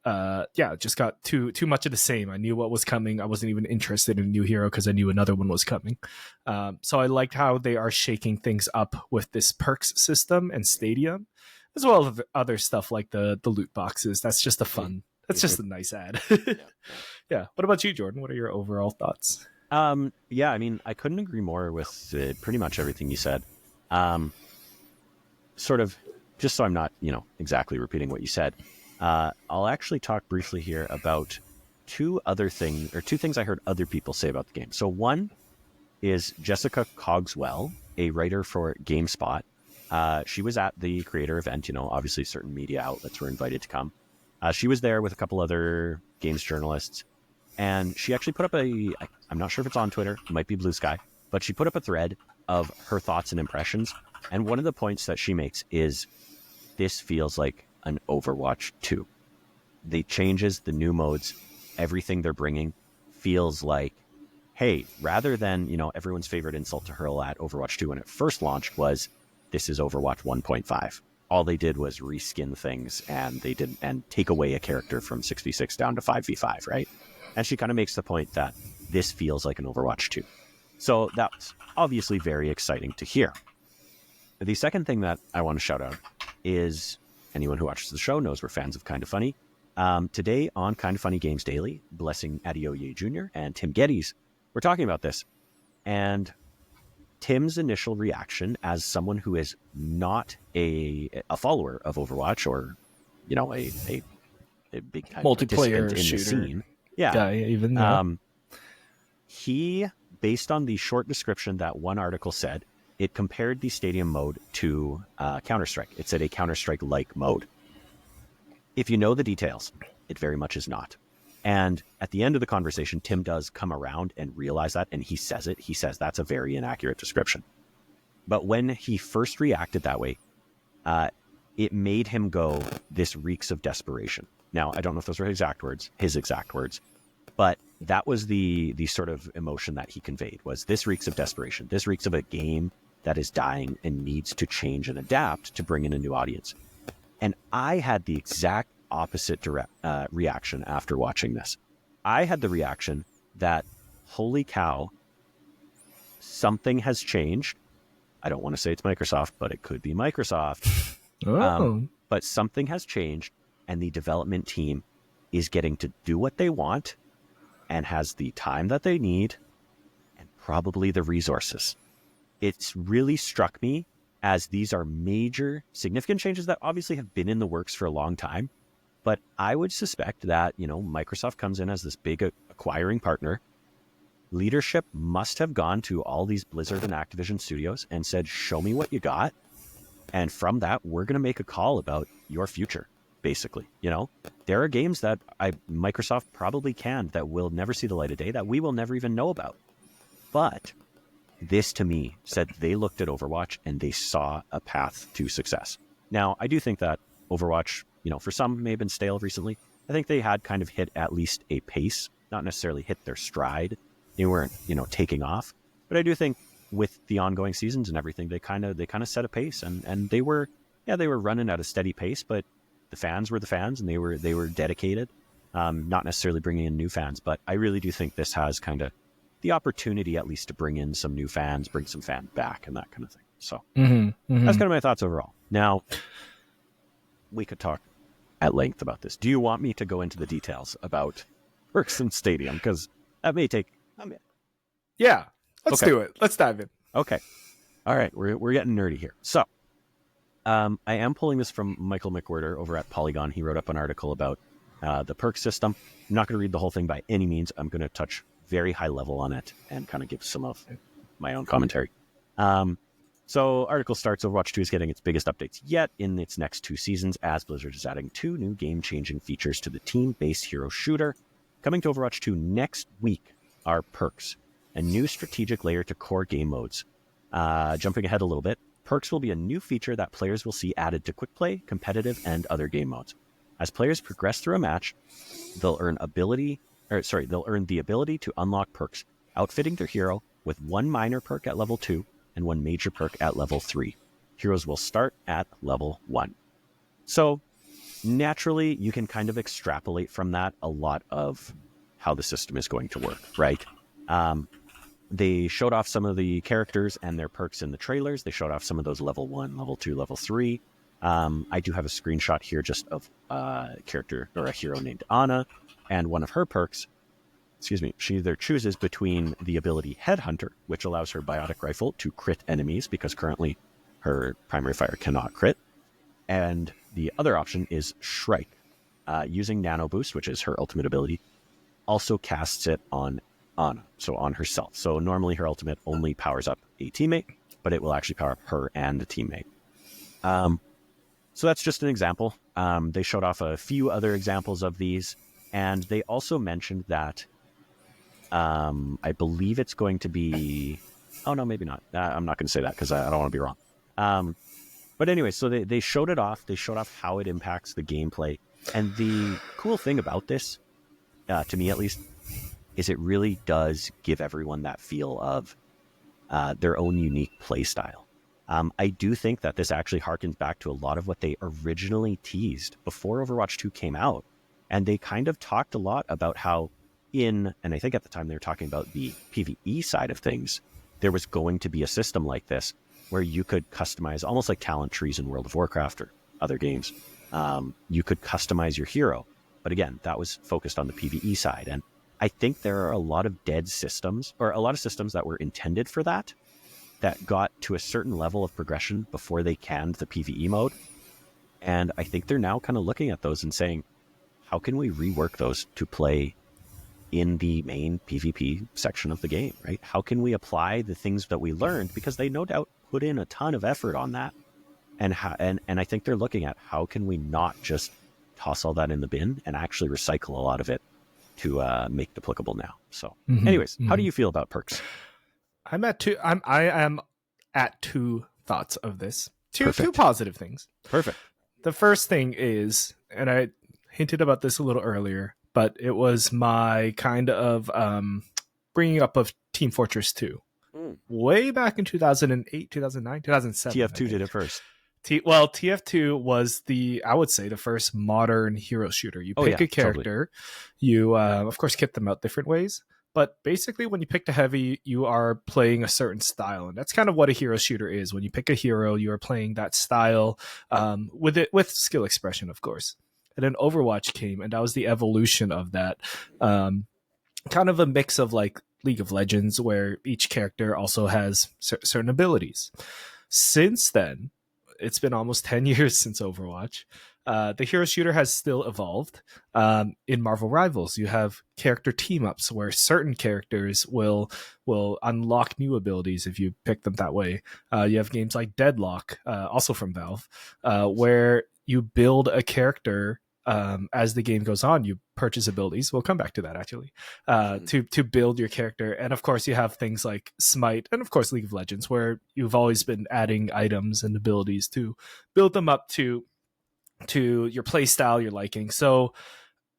Speaker 1: yeah, it just got too much of the same. I knew what was coming. I wasn't even interested in a new hero because I knew another one was coming. So I liked how they are shaking things up with this perks system and stadium, as well as other stuff like the loot boxes. That's just a fun. That's just a nice ad. Yeah. What about you, Jordan? What are your overall thoughts?
Speaker 2: Yeah, I mean, I couldn't agree more with pretty much everything you said. Sort of, just so I'm not, exactly repeating what you said, I'll actually talk briefly here about two things I heard other people say about the game. So one is Jessica Cogswell, a writer for GameSpot. She was at the creator event, obviously certain media outlets were invited to come. She was there with a couple other games journalists, and she actually put up I'm not sure if it's on Twitter, it might be Blue Sky, but she put up a thread of her thoughts and impressions. And one of the points that she makes is this feels like an Overwatch 2. The changes, the new modes, everything they're bringing feels like, hey, rather than, everyone's favorite insult to hurl at Overwatch 2 when it first launched was, this is Overwatch 1.5. All they did was reskin things and take away a character from 6v6 down to 5v5, right? And she kind of makes the point that this feels like an Overwatch 2. So that's obviously very exciting to hear. The second thing that I want to shout out is, anyone who watches the show knows we're fans of Kind of Funny. Today on Kind of Funny Games Daily, Blessing Adeoye Jr. and Tim Geddes, we're talking about this. And Tim's initial reaction as someone who is not a follower of Overwatch or, a big time
Speaker 1: Multiplayer
Speaker 2: participant in
Speaker 1: shooter
Speaker 2: the scene. Yeah.
Speaker 1: Even
Speaker 2: He, based on the short description that one article said, it compared the stadium mode to Counter-Strike. It said a Counter-Strike-like mode. If you know the details, it very much is not. And at the end of the conversation, Tim does come around and realize that, and he says it. He says that's a very inaccurate description. But when he first reacted that way, it made him go, this reeks of desperation. Now, I don't know if those were his exact words, but that was the sort of emotion that he conveyed, was this reeks of desperation. This reeks of a game that is dying and needs to change and adapt to bring in a new audience. And I had the exact opposite reaction after watching this. I had the reaction that, holy cow, something has changed. I don't want to say it's Microsoft, but it could be Microsoft. But something has changed, and the development team is getting to do what they want and has the time that they need and probably the resources. It's really struck me as these are major, significant changes that obviously have been in the works for a long time. But I would suspect that, Microsoft comes in as this big acquiring partner, leadership must have gone to all these Blizzard and Activision studios and said, show me what you got. And from that, we're going to make a call about your future, basically. You know, there are games that Microsoft probably can that will never see the light of day, that we will never even know about. But this, to me, said they looked at Overwatch and they saw a path to success. Now, I do think that Overwatch, you know, for some may have been stale recently. I think they had kind of hit at least a pace, not necessarily hit their stride. They weren't, you know, taking off. But I do think with the ongoing seasons and everything, they kind of set a pace, and they were running at a steady pace, but the fans were the fans, and they were dedicated, not necessarily bringing in new fans. But I really do think this has kind of the opportunity at least to bring in some new fans, bring some fans back, and that kind of thing. So that's kind of my thoughts overall. Now, we could talk at length about this. Do you want me to go into the details about Bergson Stadium? Because that may take...
Speaker 1: Yeah, let's
Speaker 2: Okay.
Speaker 1: do it. Let's dive in.
Speaker 2: Okay. All right, we're getting nerdy here. So, I am pulling this from Michael McWhirter over at Polygon. He wrote up an article about the perk system. I'm not going to read the whole thing by any means. I'm going to touch very high level on it and kind of give some of my own commentary. So, article starts, Overwatch 2 is getting its biggest updates yet in its next 2 seasons, as Blizzard is adding 2 new game-changing features to the team-based hero shooter. Coming to Overwatch 2 next week are perks, a new strategic layer to core game modes. Jumping ahead a little bit, perks will be a new feature that players will see added to quick play, competitive, and other game modes. As players progress through a match, they'll earn the ability to unlock perks, outfitting their hero with 1 minor perk at level 2 and 1 major perk at level 3. Heroes will start at level 1. So, naturally, you can kind of extrapolate from that a lot of how the system is going to work, right? They showed off some of the characters and their perks in the trailers. They showed off some of those level 1, level 2, level 3. I do have a screenshot here just of a character or a hero named Anna, and one of her perks, she either chooses between the ability Headhunter, which allows her biotic rifle to crit enemies because currently her primary fire cannot crit, and the other option is Shrike. Using Nano Boost, which is her ultimate ability, also casts it on Anna, so on herself. So normally her ultimate only powers up a teammate, but it will actually power up her and a teammate. So that's just an example. They showed off a few other examples of these, and they also mentioned that I believe it's going to be... Oh, no, maybe not. I'm not going to say that because I don't want to be wrong. But anyway, so they showed it off. They showed off how it impacts the gameplay. And the cool thing about this, to me at least, is it really does give everyone that feel of their own unique play style. I do think that this actually harkens back to a lot of what they originally teased before Overwatch 2 came out. And they kind of talked a lot about how and I think at the time they were talking about the PvE side of things, there was going to be a system like this where you could customize, almost like talent trees in World of Warcraft or other games. You could customize your hero. But again, that was focused on the PvE side. And I think there are a lot of dead systems, or a lot of systems that were intended for that got to a certain level of progression before they canned the PvE mode. And I think they're now kind of looking at those and saying, how can we rework those to play in the main PvP section of the game, right? How can we apply the things that we learned? Because they no doubt put in a ton of effort on that. And I think they're looking at how can we not just toss all that in the bin and actually recycle a lot of it to make it applicable now. So anyways, how do you feel about perks?
Speaker 1: I am at 2 thoughts of this. Two
Speaker 2: Perfect.
Speaker 1: positive things.
Speaker 2: Perfect.
Speaker 1: The first thing is, and I hinted about this a little earlier, but it was my kind of bringing up of Team Fortress 2. Way back in 2008, 2009, 2007.
Speaker 2: TF2 did it first.
Speaker 1: TF2 was I would say, the first modern hero shooter. You pick a character, totally. You, of course, kit them out different ways. But basically, when you pick the heavy, you are playing a certain style. And that's kind of what a hero shooter is. When you pick a hero, you are playing that style with skill expression, of course. And then Overwatch came, and that was the evolution of that. Kind of a mix of like League of Legends, where each character also has certain abilities. Since then, it's been almost 10 years since Overwatch. The hero shooter has still evolved. In Marvel Rivals, you have character team ups where certain characters will unlock new abilities if you pick them that way. You have games like Deadlock, also from Valve, where you build a character. As the game goes on, you purchase abilities. We'll come back to that actually, to build your character. And of course, you have things like Smite, and of course, League of Legends, where you've always been adding items and abilities to build them up to your play style, your liking. So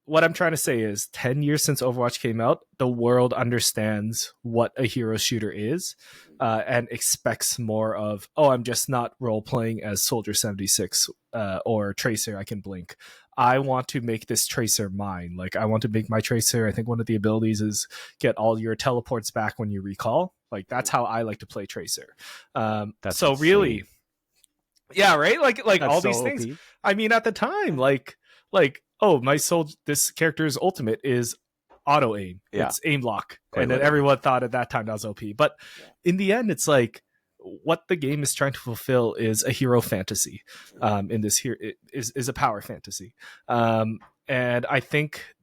Speaker 1: what I'm trying to say is 10 years since Overwatch came out, the world understands what a hero shooter is, and expects more of, oh, I'm just not role playing as Soldier 76 or Tracer. I can blink. I want to make this Tracer mine. Like, I want to make my Tracer. I think one of the abilities is get all your teleports back when you recall. Like, that's how I like to play Tracer.
Speaker 2: That's
Speaker 1: so
Speaker 2: insane.
Speaker 1: Really, yeah, right. Like
Speaker 2: That's
Speaker 1: all
Speaker 2: so
Speaker 1: these things.
Speaker 2: OP.
Speaker 1: I mean, at the time, like, oh, this character's ultimate is auto aim.
Speaker 2: Yeah.
Speaker 1: It's aim lock.
Speaker 2: Quite
Speaker 1: And then
Speaker 2: literally.
Speaker 1: everyone thought at that time that was OP. But in the end, it's like what the game is trying to fulfill is a hero fantasy. In this here is a power fantasy. And I think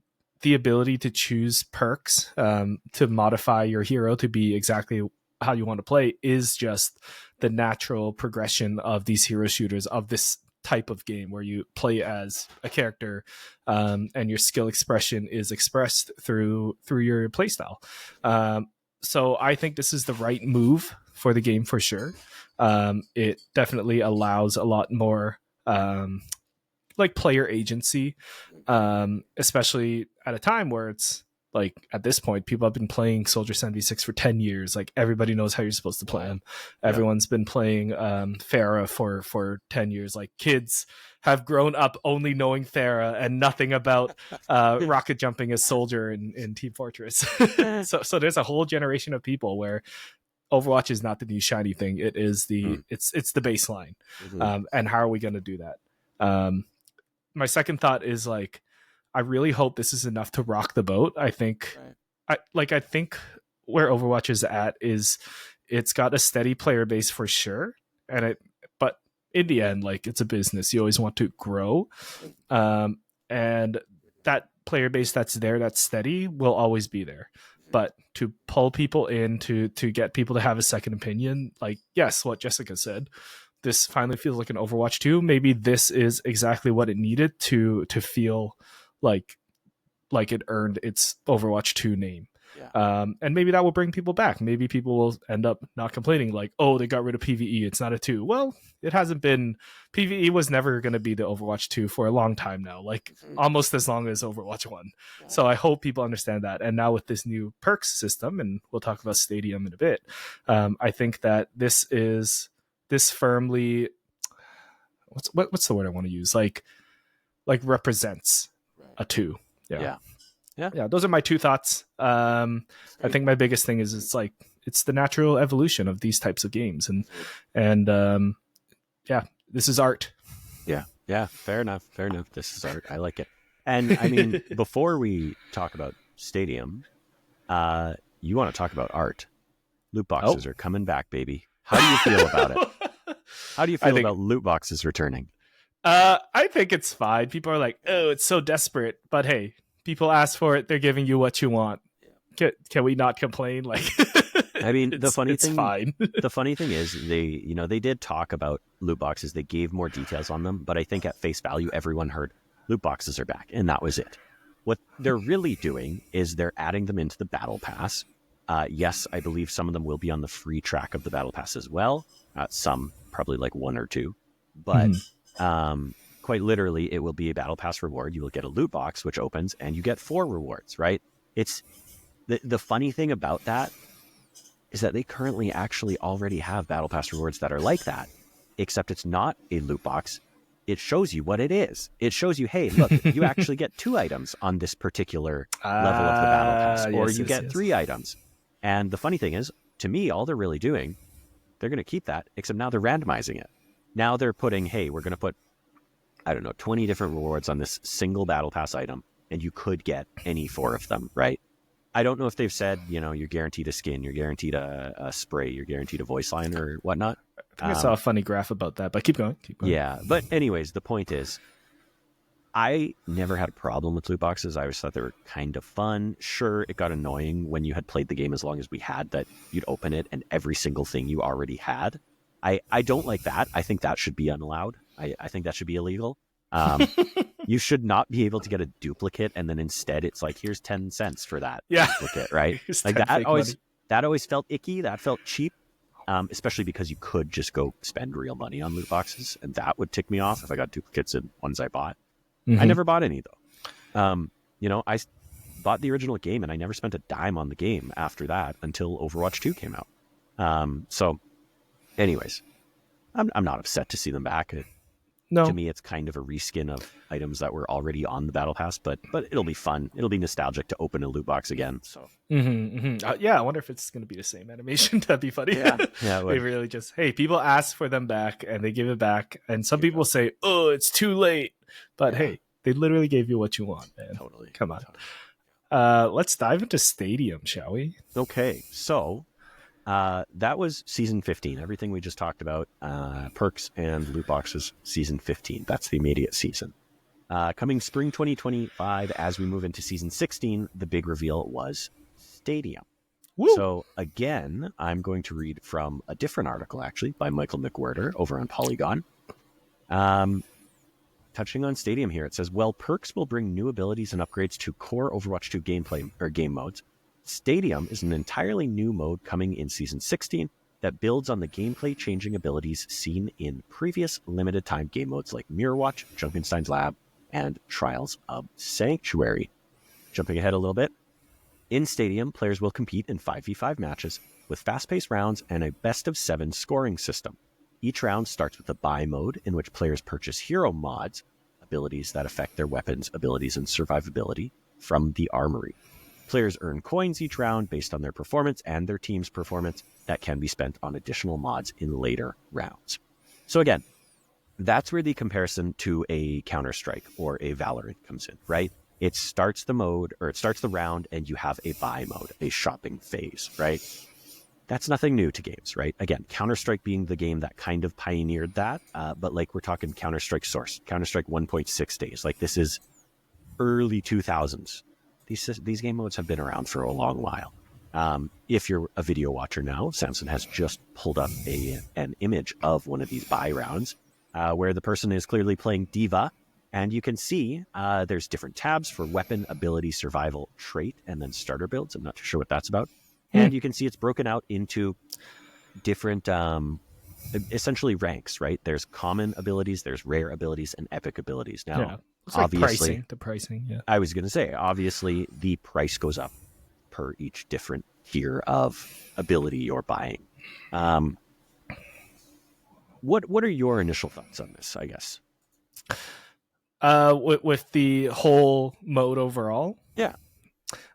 Speaker 1: the ability to choose perks to modify your hero to be exactly how you want to play is just the natural progression of these hero shooters, of this type of game where you play as a character, and your skill expression is expressed through your playstyle. So I think this is the right move for the game for sure. It definitely allows a lot more like player agency, especially at a time where it's like, at this point, people have been playing Soldier 76 for 10 years. Like, everybody knows how you're supposed to play him. Everyone's been playing Pharah for 10 years. Like, kids have grown up only knowing Pharah and nothing about rocket jumping as Soldier in Team Fortress. so there's a whole generation of people where Overwatch is not the new shiny thing. It is it's the baseline. And how are we going to do that? My second thought is, like, I really hope this is enough to rock the boat. I think, I think where Overwatch is at is it's got a steady player base for sure, but in the end, like, it's a business. You always want to grow, and that player base that's there, that's steady, will always be there. But to pull people in, to get people to have a second opinion, like, yes, what Jessica said, this finally feels like an Overwatch 2. Maybe this is exactly what it needed to feel like it earned its Overwatch 2 name. And maybe that will bring people back. Maybe people will end up not complaining, like, oh, they got rid of PvE, it's not a 2. Well, it hasn't been. PvE was never going to be the Overwatch 2 for a long time now, like almost as long as Overwatch 1. So I hope people understand that. And now with this new perks system, and we'll talk about Stadium in a bit, I think that this firmly, what's the word I want to use, like represents a 2. Yeah, those are my two thoughts. I think my biggest thing is it's the natural evolution of these types of games, and this is art.
Speaker 2: Yeah, fair enough. This is art. I like it. And I mean, before we talk about Stadium, you want to talk about art. Loot boxes are coming back, baby. How do you feel about it? How do you feel about loot boxes returning?
Speaker 1: I think it's fine. People are like, oh, it's so desperate. But hey, people ask for it. They're giving you what you want. Can we not complain? Like,
Speaker 2: I mean, the funny thing,
Speaker 1: fine.
Speaker 2: The funny thing is they did talk about loot boxes. They gave more details on them, but I think at face value, everyone heard loot boxes are back, and that was it. What they're really doing is they're adding them into the battle pass. Yes, I believe some of them will be on the free track of the battle pass as well. Some, probably like 1 or 2, but quite literally, it will be a battle pass reward. You will get a loot box, which opens, and you get 4 rewards, right? It's the funny thing about that is that they currently actually already have battle pass rewards that are like that, except it's not a loot box. It shows you what it is. It shows you, hey, look, you actually get 2 items on this particular level of the battle pass, or you get 3 items. And the funny thing is, to me, all they're really doing, they're going to keep that, except now they're randomizing it. Now they're putting, hey, we're going to put, 20 different rewards on this single battle pass item, and you could get any 4 of them, right? I don't know if they've said, you're guaranteed a skin, you're guaranteed a spray, you're guaranteed a voice line or whatnot.
Speaker 1: I think I saw a funny graph about that, but keep going.
Speaker 2: Yeah, but anyways, the point is, I never had a problem with loot boxes. I always thought they were kind of fun. Sure, it got annoying when you had played the game as long as we had that you'd open it and every single thing you already had. I don't like that. I think that should be unallowed. I think that should be illegal. You should not be able to get a duplicate and then instead it's like, here's 10 cents for that duplicate, right? Like that always felt icky. That felt cheap. Especially because you could just go spend real money on loot boxes, and that would tick me off if I got duplicates in ones I bought. I never bought any though. I bought the original game and I never spent a dime on the game after that until Overwatch 2 came out. So anyways, I'm not upset to see them back.
Speaker 1: No.
Speaker 2: To me, it's kind of a reskin of items that were already on the Battle Pass, but it'll be fun. It'll be nostalgic to open a loot box again. So
Speaker 1: yeah, I wonder if it's going to be the same animation. That'd be funny.
Speaker 2: Yeah,
Speaker 1: they really just, hey, people ask for them back and they give it back, and some people say, oh, it's too late, but hey, they literally gave you what you want, man.
Speaker 2: Totally.
Speaker 1: Come on. Let's dive into Stadium, shall we?
Speaker 2: Okay, so that was season 15. Everything we just talked about, perks and loot boxes, season 15. That's the immediate season. Coming spring 2025, as we move into season 16, the big reveal was Stadium. Woo! So again, I'm going to read from a different article, actually, by Michael McWhirter over on Polygon. Touching on Stadium here, it says, well, perks will bring new abilities and upgrades to core Overwatch 2 gameplay or game modes. Stadium is an entirely new mode coming in Season 16 that builds on the gameplay-changing abilities seen in previous limited-time game modes like Mirror Watch, Junkenstein's Lab, and Trials of Sanctuary. Jumping ahead a little bit, in Stadium, players will compete in 5v5 matches with fast-paced rounds and a best-of-7 scoring system. Each round starts with a buy mode in which players purchase hero mods, abilities that affect their weapons, abilities, and survivability, from the armory. Players earn coins each round based on their performance and their team's performance that can be spent on additional mods in later rounds. So again, that's where the comparison to a Counter-Strike or a Valorant comes in, right? It starts the mode, or it starts the round, and you have a buy mode, a shopping phase, right? That's nothing new to games, right? Again, Counter-Strike being the game that kind of pioneered that, but like we're talking Counter-Strike Source, Counter-Strike 1.6 days. Like this is early 2000s. These game modes have been around for a long while. If you're a video watcher now, Samson has just pulled up an image of one of these buy rounds where the person is clearly playing Diva, and you can see there's different tabs for weapon, ability, survival, trait, and then starter builds. I'm not too sure what that's about. And you can see it's broken out into different, essentially ranks, right? There's common abilities, there's rare abilities, and epic abilities. Now, obviously,
Speaker 1: the pricing, yeah.
Speaker 2: I was going to say, obviously, the price goes up per each different tier of ability you're buying. What are your initial thoughts on this, I guess?
Speaker 1: With the whole mode overall?
Speaker 2: Yeah.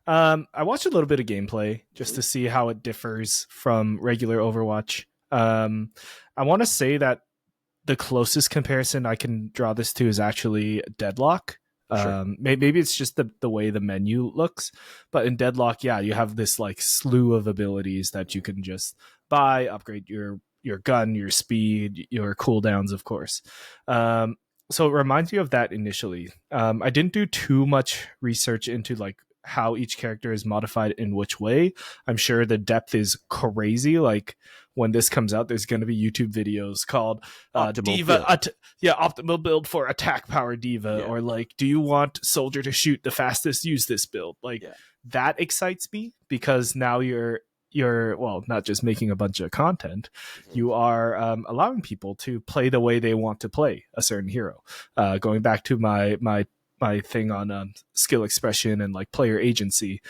Speaker 1: I watched a little bit of gameplay just to see how it differs from regular Overwatch. I want to say that the closest comparison I can draw this to is actually Deadlock. Sure. Maybe it's just the way the menu looks, but in Deadlock, yeah, you have this like slew of abilities that you can just buy, upgrade your gun, your speed, your cooldowns, of course. So it reminds me of that initially. I didn't do too much research into like how each character is modified in which way. I'm sure the depth is crazy. Like when this comes out, there's going to be YouTube videos called Diva, optimal build for attack power Diva, or like, do you want soldier to shoot the fastest? Use this build. Like that excites me because now you're well, not just making a bunch of content, you are allowing people to play the way they want to play a certain hero. Going back to my thing on skill expression and like player agency,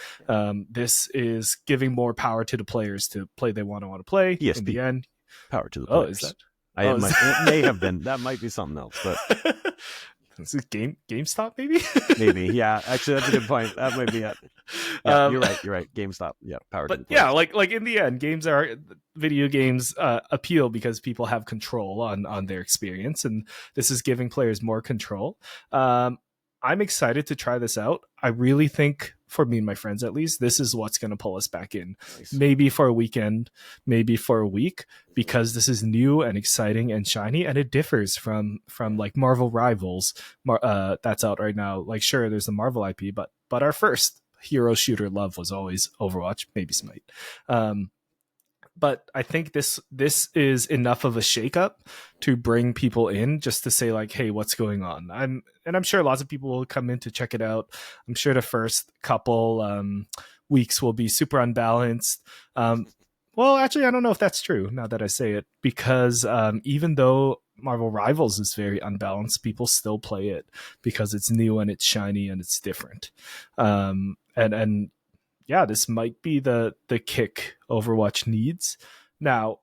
Speaker 1: this is giving more power to the players to play they want to play.
Speaker 2: Yes,
Speaker 1: in the end,
Speaker 2: power to the players.
Speaker 1: Is that?
Speaker 2: It may have been. That might be something else, but
Speaker 1: this is GameStop, maybe.
Speaker 2: Maybe, yeah. Actually, that's a good point. That might be it. Yeah, you're right. GameStop, yeah. Power to the players.
Speaker 1: Yeah, like in the end, video games appeal because people have control on their experience, and this is giving players more control. I'm excited to try this out. I really think for me and my friends at least, this is what's going to pull us back in.
Speaker 2: Nice.
Speaker 1: Maybe for a weekend, maybe for a week, because this is new and exciting and shiny, and it differs from like Marvel Rivals that's out right now. Like, sure, there's the Marvel IP, but our first hero shooter love was always Overwatch, maybe Smite. But I think this is enough of a shakeup to bring people in, just to say like, hey, what's going on? I'm sure lots of people will come in to check it out. I'm sure the first couple weeks will be super unbalanced. Well, actually, I don't know if that's true now that I say it, because even though Marvel Rivals is very unbalanced, people still play it because it's new and it's shiny and it's different. And yeah, this might be the kick Overwatch needs. Now,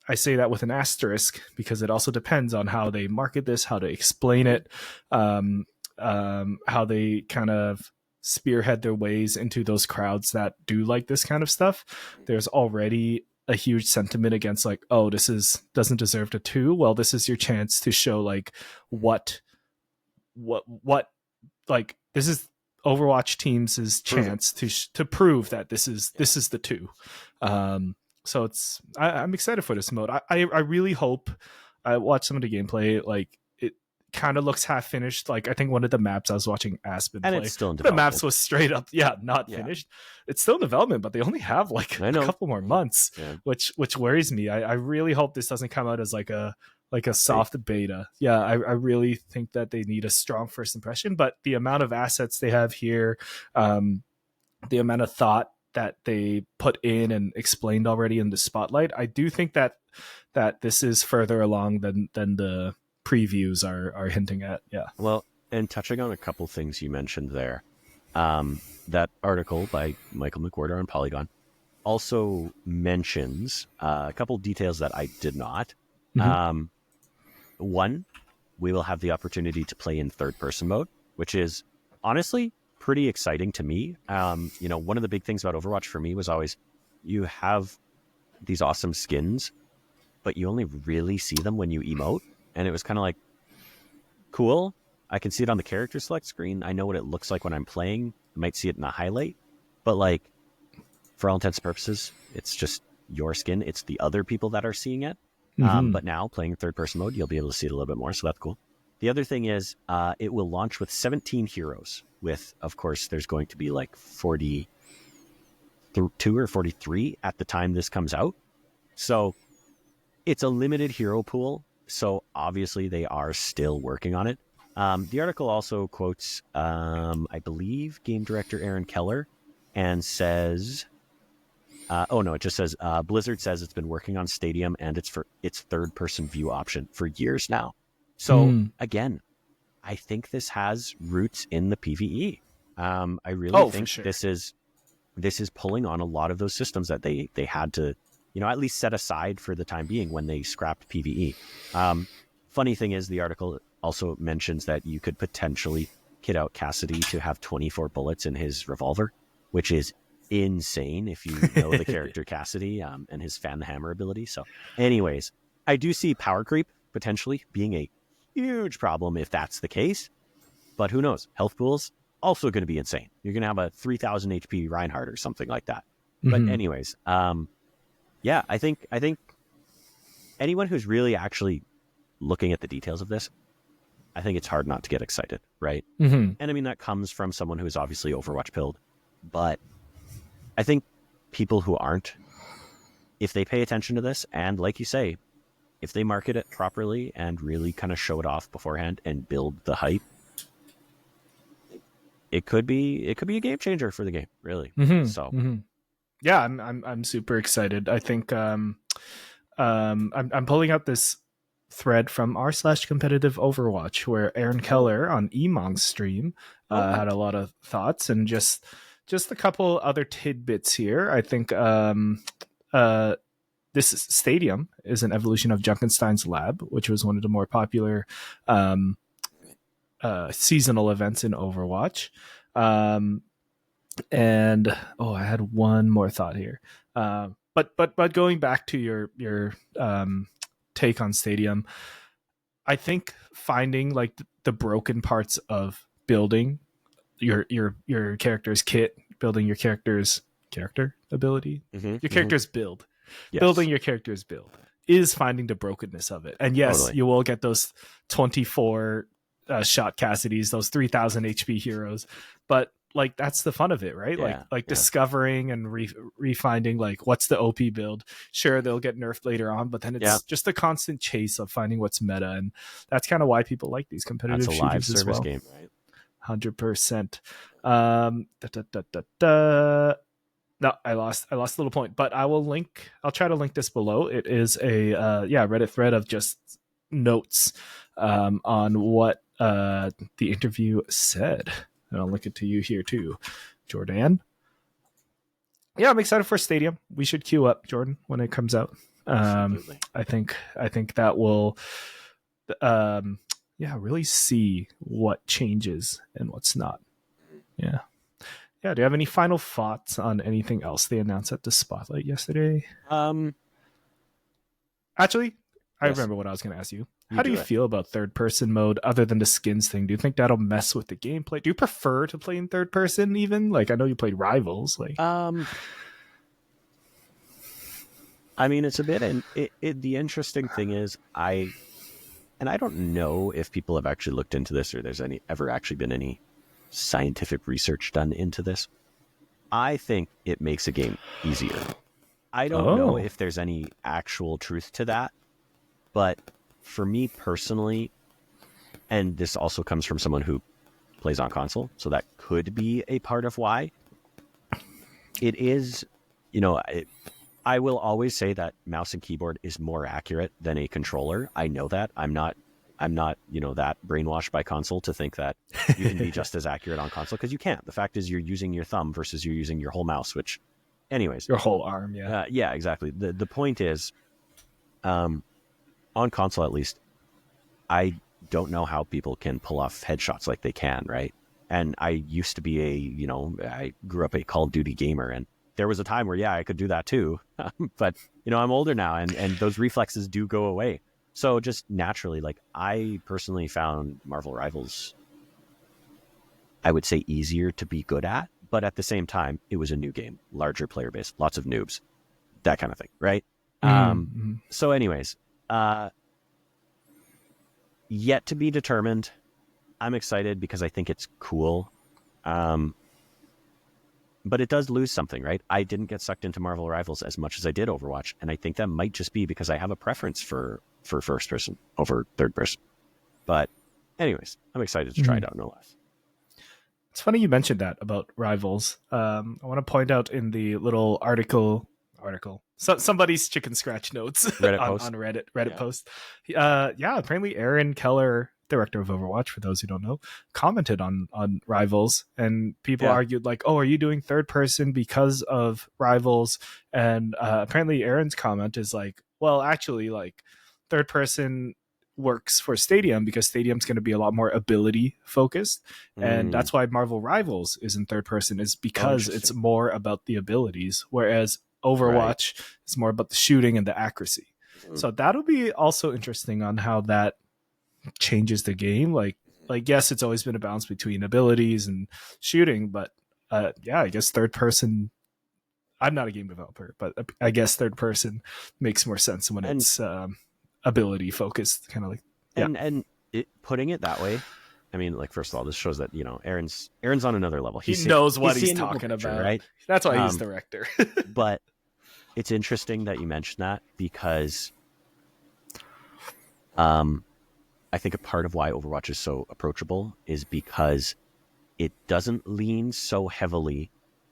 Speaker 1: I say that with an asterisk because it also depends on how they market this, how they explain it, how they kind of spearhead their ways into those crowds that do like this kind of stuff. There's already a huge sentiment against like, oh, this doesn't deserve to 2. Well, this is your chance to show like what like this is Overwatch teams' chance to prove that this is the 2. So I'm excited for this mode. I really hope. I watched some of the gameplay. Like, it kind of looks half finished. Like, I think one of the maps I was watching Aspen
Speaker 2: And
Speaker 1: play,
Speaker 2: it's still in
Speaker 1: the
Speaker 2: development.
Speaker 1: maps was straight up not finished. It's still in development, but they only have like a couple more months, which worries me. I really hope this doesn't come out as like a soft beta. Yeah, I really think that they need a strong first impression, but the amount of assets they have here, the amount of thought that they put in and explained already in the spotlight, I do think that this is further along than the previews are hinting at. Yeah.
Speaker 2: Well, and touching on a couple things you mentioned there, that article by Michael McWhorter on Polygon also mentions a couple details that I did not.
Speaker 1: Mm-hmm.
Speaker 2: One, we will have the opportunity to play in third-person mode, which is honestly pretty exciting to me. One of the big things about Overwatch for me was always you have these awesome skins, but you only really see them when you emote. And it was kind of like, cool, I can see it on the character select screen. I know what it looks like when I'm playing. I might see it in a highlight. But like, for all intents and purposes, it's just your skin. It's the other people that are seeing it.
Speaker 1: Mm-hmm.
Speaker 2: But now, playing third-person mode, you'll be able to see it a little bit more, so that's cool. The other thing is, it will launch with 17 heroes, with, of course, there's going to be like 42 or 43 at the time this comes out. So it's a limited hero pool, so obviously they are still working on it. The article also quotes, I believe, game director Aaron Keller, and says... it just says Blizzard says it's been working on Stadium and it's for its third-person view option for years now. So again, I think this has roots in the PvE. I really think this is pulling on a lot of those systems that they had to, at least set aside for the time being when they scrapped PvE. Funny thing is, the article also mentions that you could potentially kit out Cassidy to have 24 bullets in his revolver, which is insane if you know the character Cassidy and his fan the hammer ability. So anyways, I do see power creep potentially being a huge problem if that's the case, but who knows? Health pools also going to be insane. You're going to have a 3000 HP Reinhardt or something like that. But anyways, I think anyone who's really actually looking at the details of this, I think it's hard not to get excited, right? And I mean, that comes from someone who is obviously Overwatch pilled, but I think people who aren't, if they pay attention to this, and like you say, if they market it properly and really kind of show it off beforehand and build the hype, it could be a game changer for the game, really.
Speaker 1: Yeah, I'm super excited. I think I'm pulling out this thread from r/competitive Overwatch where Aaron Keller on Emong's stream had a lot of thoughts, and just a couple other tidbits here. I think this Stadium is an evolution of Junkenstein's Lab, which was one of the more popular seasonal events in Overwatch. And I had one more thought here. But going back to your take on Stadium, I think finding like the broken parts of building your character's kit, building your character's character ability, your character's build, building your character's build is finding the brokenness of it. And yes,
Speaker 2: Totally.
Speaker 1: you will get those 24 shot Cassidys, those 3,000 HP heroes, but like that's the fun of it, right? Like discovering and refinding like what's the OP build. Sure, they'll get nerfed later on, but then it's just a constant chase of finding what's meta, and that's kind of why people like these competitive
Speaker 2: That's a live
Speaker 1: shooters as
Speaker 2: service
Speaker 1: well.
Speaker 2: game, right?
Speaker 1: 100%. No, I lost a little point, but I'll try to link this below. It is a Reddit thread of just notes on what the interview said. And I'll link it to you here too, Jordan. Yeah, I'm excited for Stadium. We should queue up, Jordan, when it comes out. I think that will really see what changes and what's not. Yeah. Yeah, do you have any final thoughts on anything else they announced at the Spotlight yesterday? Actually, I remember what I was going to ask you. How do you feel about third-person mode other than the skins thing? Do you think that'll mess with the gameplay? Do you prefer to play in third person even? Like, I know you played Rivals. Like,
Speaker 2: I mean, it's a bit, and the interesting thing is, I don't know if people have actually looked into this or there's ever actually been any scientific research done into this. I think it makes a game easier. I don't know if there's any actual truth to that, but for me personally, and this also comes from someone who plays on console, so that could be a part of why. It is, I will always say that mouse and keyboard is more accurate than a controller. I know that. I'm not, that brainwashed by console to think that you can be just as accurate on console, because you can't. The fact is you're using your thumb versus you're using your whole mouse, which, anyways.
Speaker 1: Your whole arm, yeah.
Speaker 2: Yeah, exactly. The point is, on console at least, I don't know how people can pull off headshots like they can, right? And I used to be I grew up a Call of Duty gamer, and there was a time where, I could do that too. But, I'm older now, and those reflexes do go away. So just naturally, like, I personally found Marvel Rivals, I would say, easier to be good at. But at the same time, it was a new game, larger player base, lots of noobs, that kind of thing, right? So anyways, yet to be determined. I'm excited because I think it's cool. But it does lose something, right? I didn't get sucked into Marvel Rivals as much as I did Overwatch, and I think that might just be because I have a preference for first person over third person. But anyways, I'm excited to try it out, no less.
Speaker 1: It's funny you mentioned that about Rivals. I want to point out in the little article, somebody's chicken scratch notes on Reddit post. Apparently Aaron Keller, director of Overwatch, for those who don't know, commented on Rivals, and people argued like, are you doing third person because of Rivals? And apparently Aaron's comment is like, well, actually, like, third person works for Stadium because Stadium's going to be a lot more ability focused, and that's why Marvel Rivals is in third person, is because it's more about the abilities, whereas Overwatch is more about the shooting and the accuracy. So that'll be also interesting on how that changes the game. Like yes, it's always been a balance between abilities and shooting, but I guess third person, I'm not a game developer, but I guess third person makes more sense when it's ability focused, kind of like
Speaker 2: and putting it that way. I mean, like, first of all, this shows that Aaron's on another level.
Speaker 1: He knows what he's talking about,
Speaker 2: right?
Speaker 1: That's why he's director.
Speaker 2: But it's interesting that you mentioned that, because I think a part of why Overwatch is so approachable is because it doesn't lean so heavily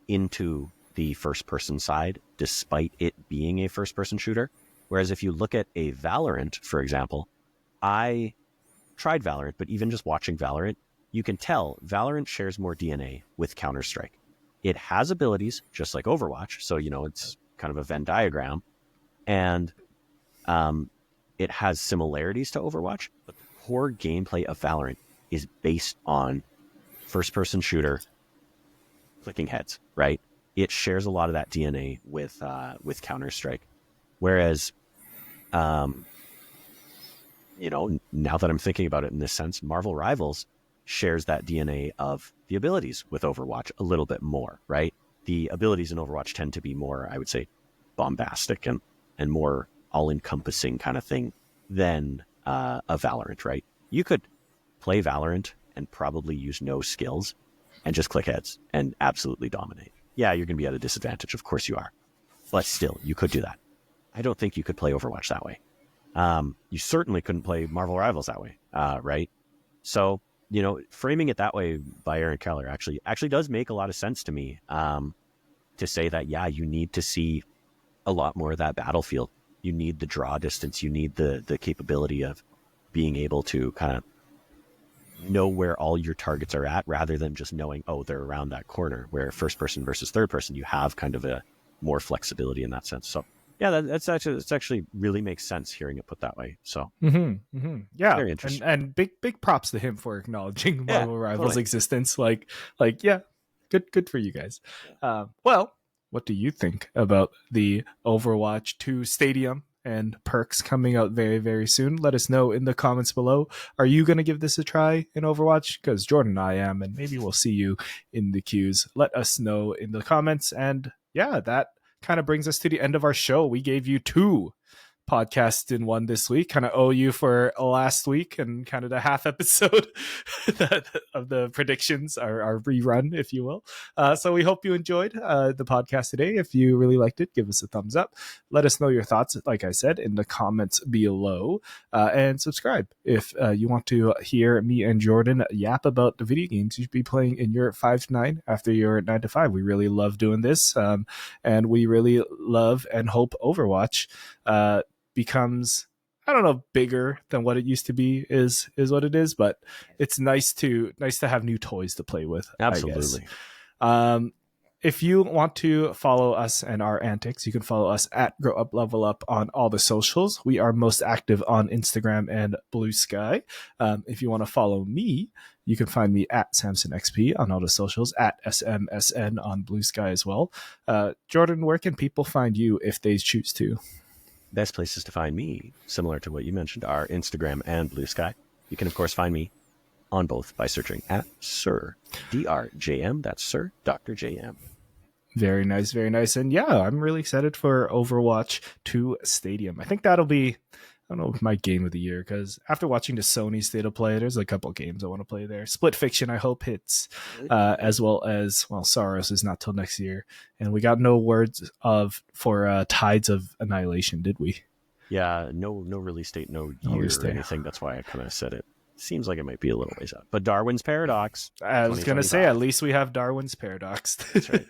Speaker 2: into the first-person side, despite it being a first-person shooter. Whereas if you look at a Valorant, for example, I tried Valorant, but even just watching Valorant, you can tell Valorant shares more DNA with Counter-Strike. It has abilities, just like Overwatch, so, it's kind of a Venn diagram, and it has similarities to Overwatch, but the core gameplay of Valorant is based on first-person shooter, clicking heads, right? It shares a lot of that DNA with Counter-Strike. Whereas, now that I'm thinking about it in this sense, Marvel Rivals shares that DNA of the abilities with Overwatch a little bit more, right? The abilities in Overwatch tend to be more, I would say, bombastic and more all-encompassing kind of thing than a Valorant, right? You could play Valorant and probably use no skills and just click heads and absolutely dominate. Yeah, you're going to be at a disadvantage. Of course you are. But still, you could do that. I don't think you could play Overwatch that way. You certainly couldn't play Marvel Rivals that way, right? So, framing it that way by Aaron Keller actually does make a lot of sense to me, to say that, yeah, you need to see a lot more of that battlefield. You need the draw distance. You need the capability of being able to kind of know where all your targets are at, rather than just knowing, oh, they're around that corner, where first person versus third person, you have kind of a more flexibility in that sense. So yeah, that's actually really makes sense hearing it put that way. So
Speaker 1: yeah,
Speaker 2: very interesting.
Speaker 1: And big props to him for acknowledging Marvel Rivals'
Speaker 2: totally.
Speaker 1: existence. Like yeah, good for you guys. Well, what do you think about the Overwatch 2 Stadium and perks coming out very, very soon? Let us know in the comments below. Are you going to give this a try in Overwatch? Because Jordan and I am, and maybe we'll see you in the queues. Let us know in the comments. And yeah, that kind of brings us to the end of our show. We gave you 2 podcast in one this week. Kind of owe you for last week and kind of the half episode of the predictions, our rerun, if you will. So we hope you enjoyed the podcast today. If you really liked it, give us a thumbs up. Let us know your thoughts, like I said, in the comments below, and subscribe if you want to hear me and Jordan yap about the video games you should be playing in your 5 to 9 after your 9 to 5. We really love doing this, and we really love and hope Overwatch becomes, I don't know, bigger than what it used to be is what it is, but it's nice to have new toys to play with.
Speaker 2: Absolutely.
Speaker 1: If you want to follow us and our antics, you can follow us at Grow Up Level Up on all the socials. We are most active on Instagram and Blue Sky. If you want to follow me, you can find me at Samson XP on all the socials, at SMSN on Blue Sky as well. Jordan, where can people find you if they choose to?
Speaker 2: Best places to find me, similar to what you mentioned, are Instagram and Blue Sky. You can, of course, find me on both by searching at Sir DRJM. That's Sir Dr. JM.
Speaker 1: Very nice, very nice. And yeah, I'm really excited for Overwatch 2 Stadium. I think that'll be, I don't know, my game of the year, because after watching the Sony State of Play, there's a couple games I want to play there. Split Fiction, I hope, hits, as well as, well, Saros is not till next year. And we got no words for Tides of Annihilation, did we?
Speaker 2: Yeah, no release date, no year or anything. That's why I kind of said it. Seems like it might be a little ways out. But Darwin's Paradox.
Speaker 1: I was going to say, at least we have Darwin's Paradox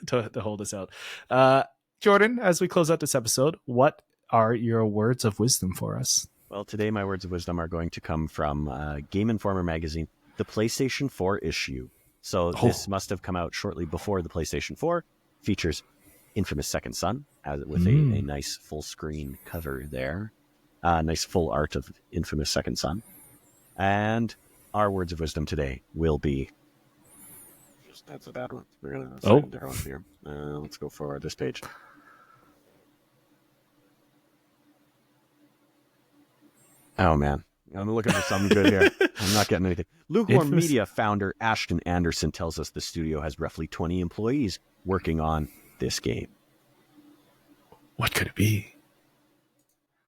Speaker 1: to hold us out. Jordan, as we close out this episode, what are your words of wisdom for us?
Speaker 2: Well, today my words of wisdom are going to come from Game Informer magazine, the PlayStation 4 issue. So this must have come out shortly before the PlayStation 4. Features Infamous Second Son with a nice full screen cover there. Nice full art of Infamous Second Son. And our words of wisdom today will be... That's a bad one. We're going to Darwin here. Let's go for this page. Oh, man. I'm looking for something good here. I'm not getting anything. Lukewarm Media founder Ashton Anderson tells us the studio has roughly 20 employees working on this game.
Speaker 1: What could it be?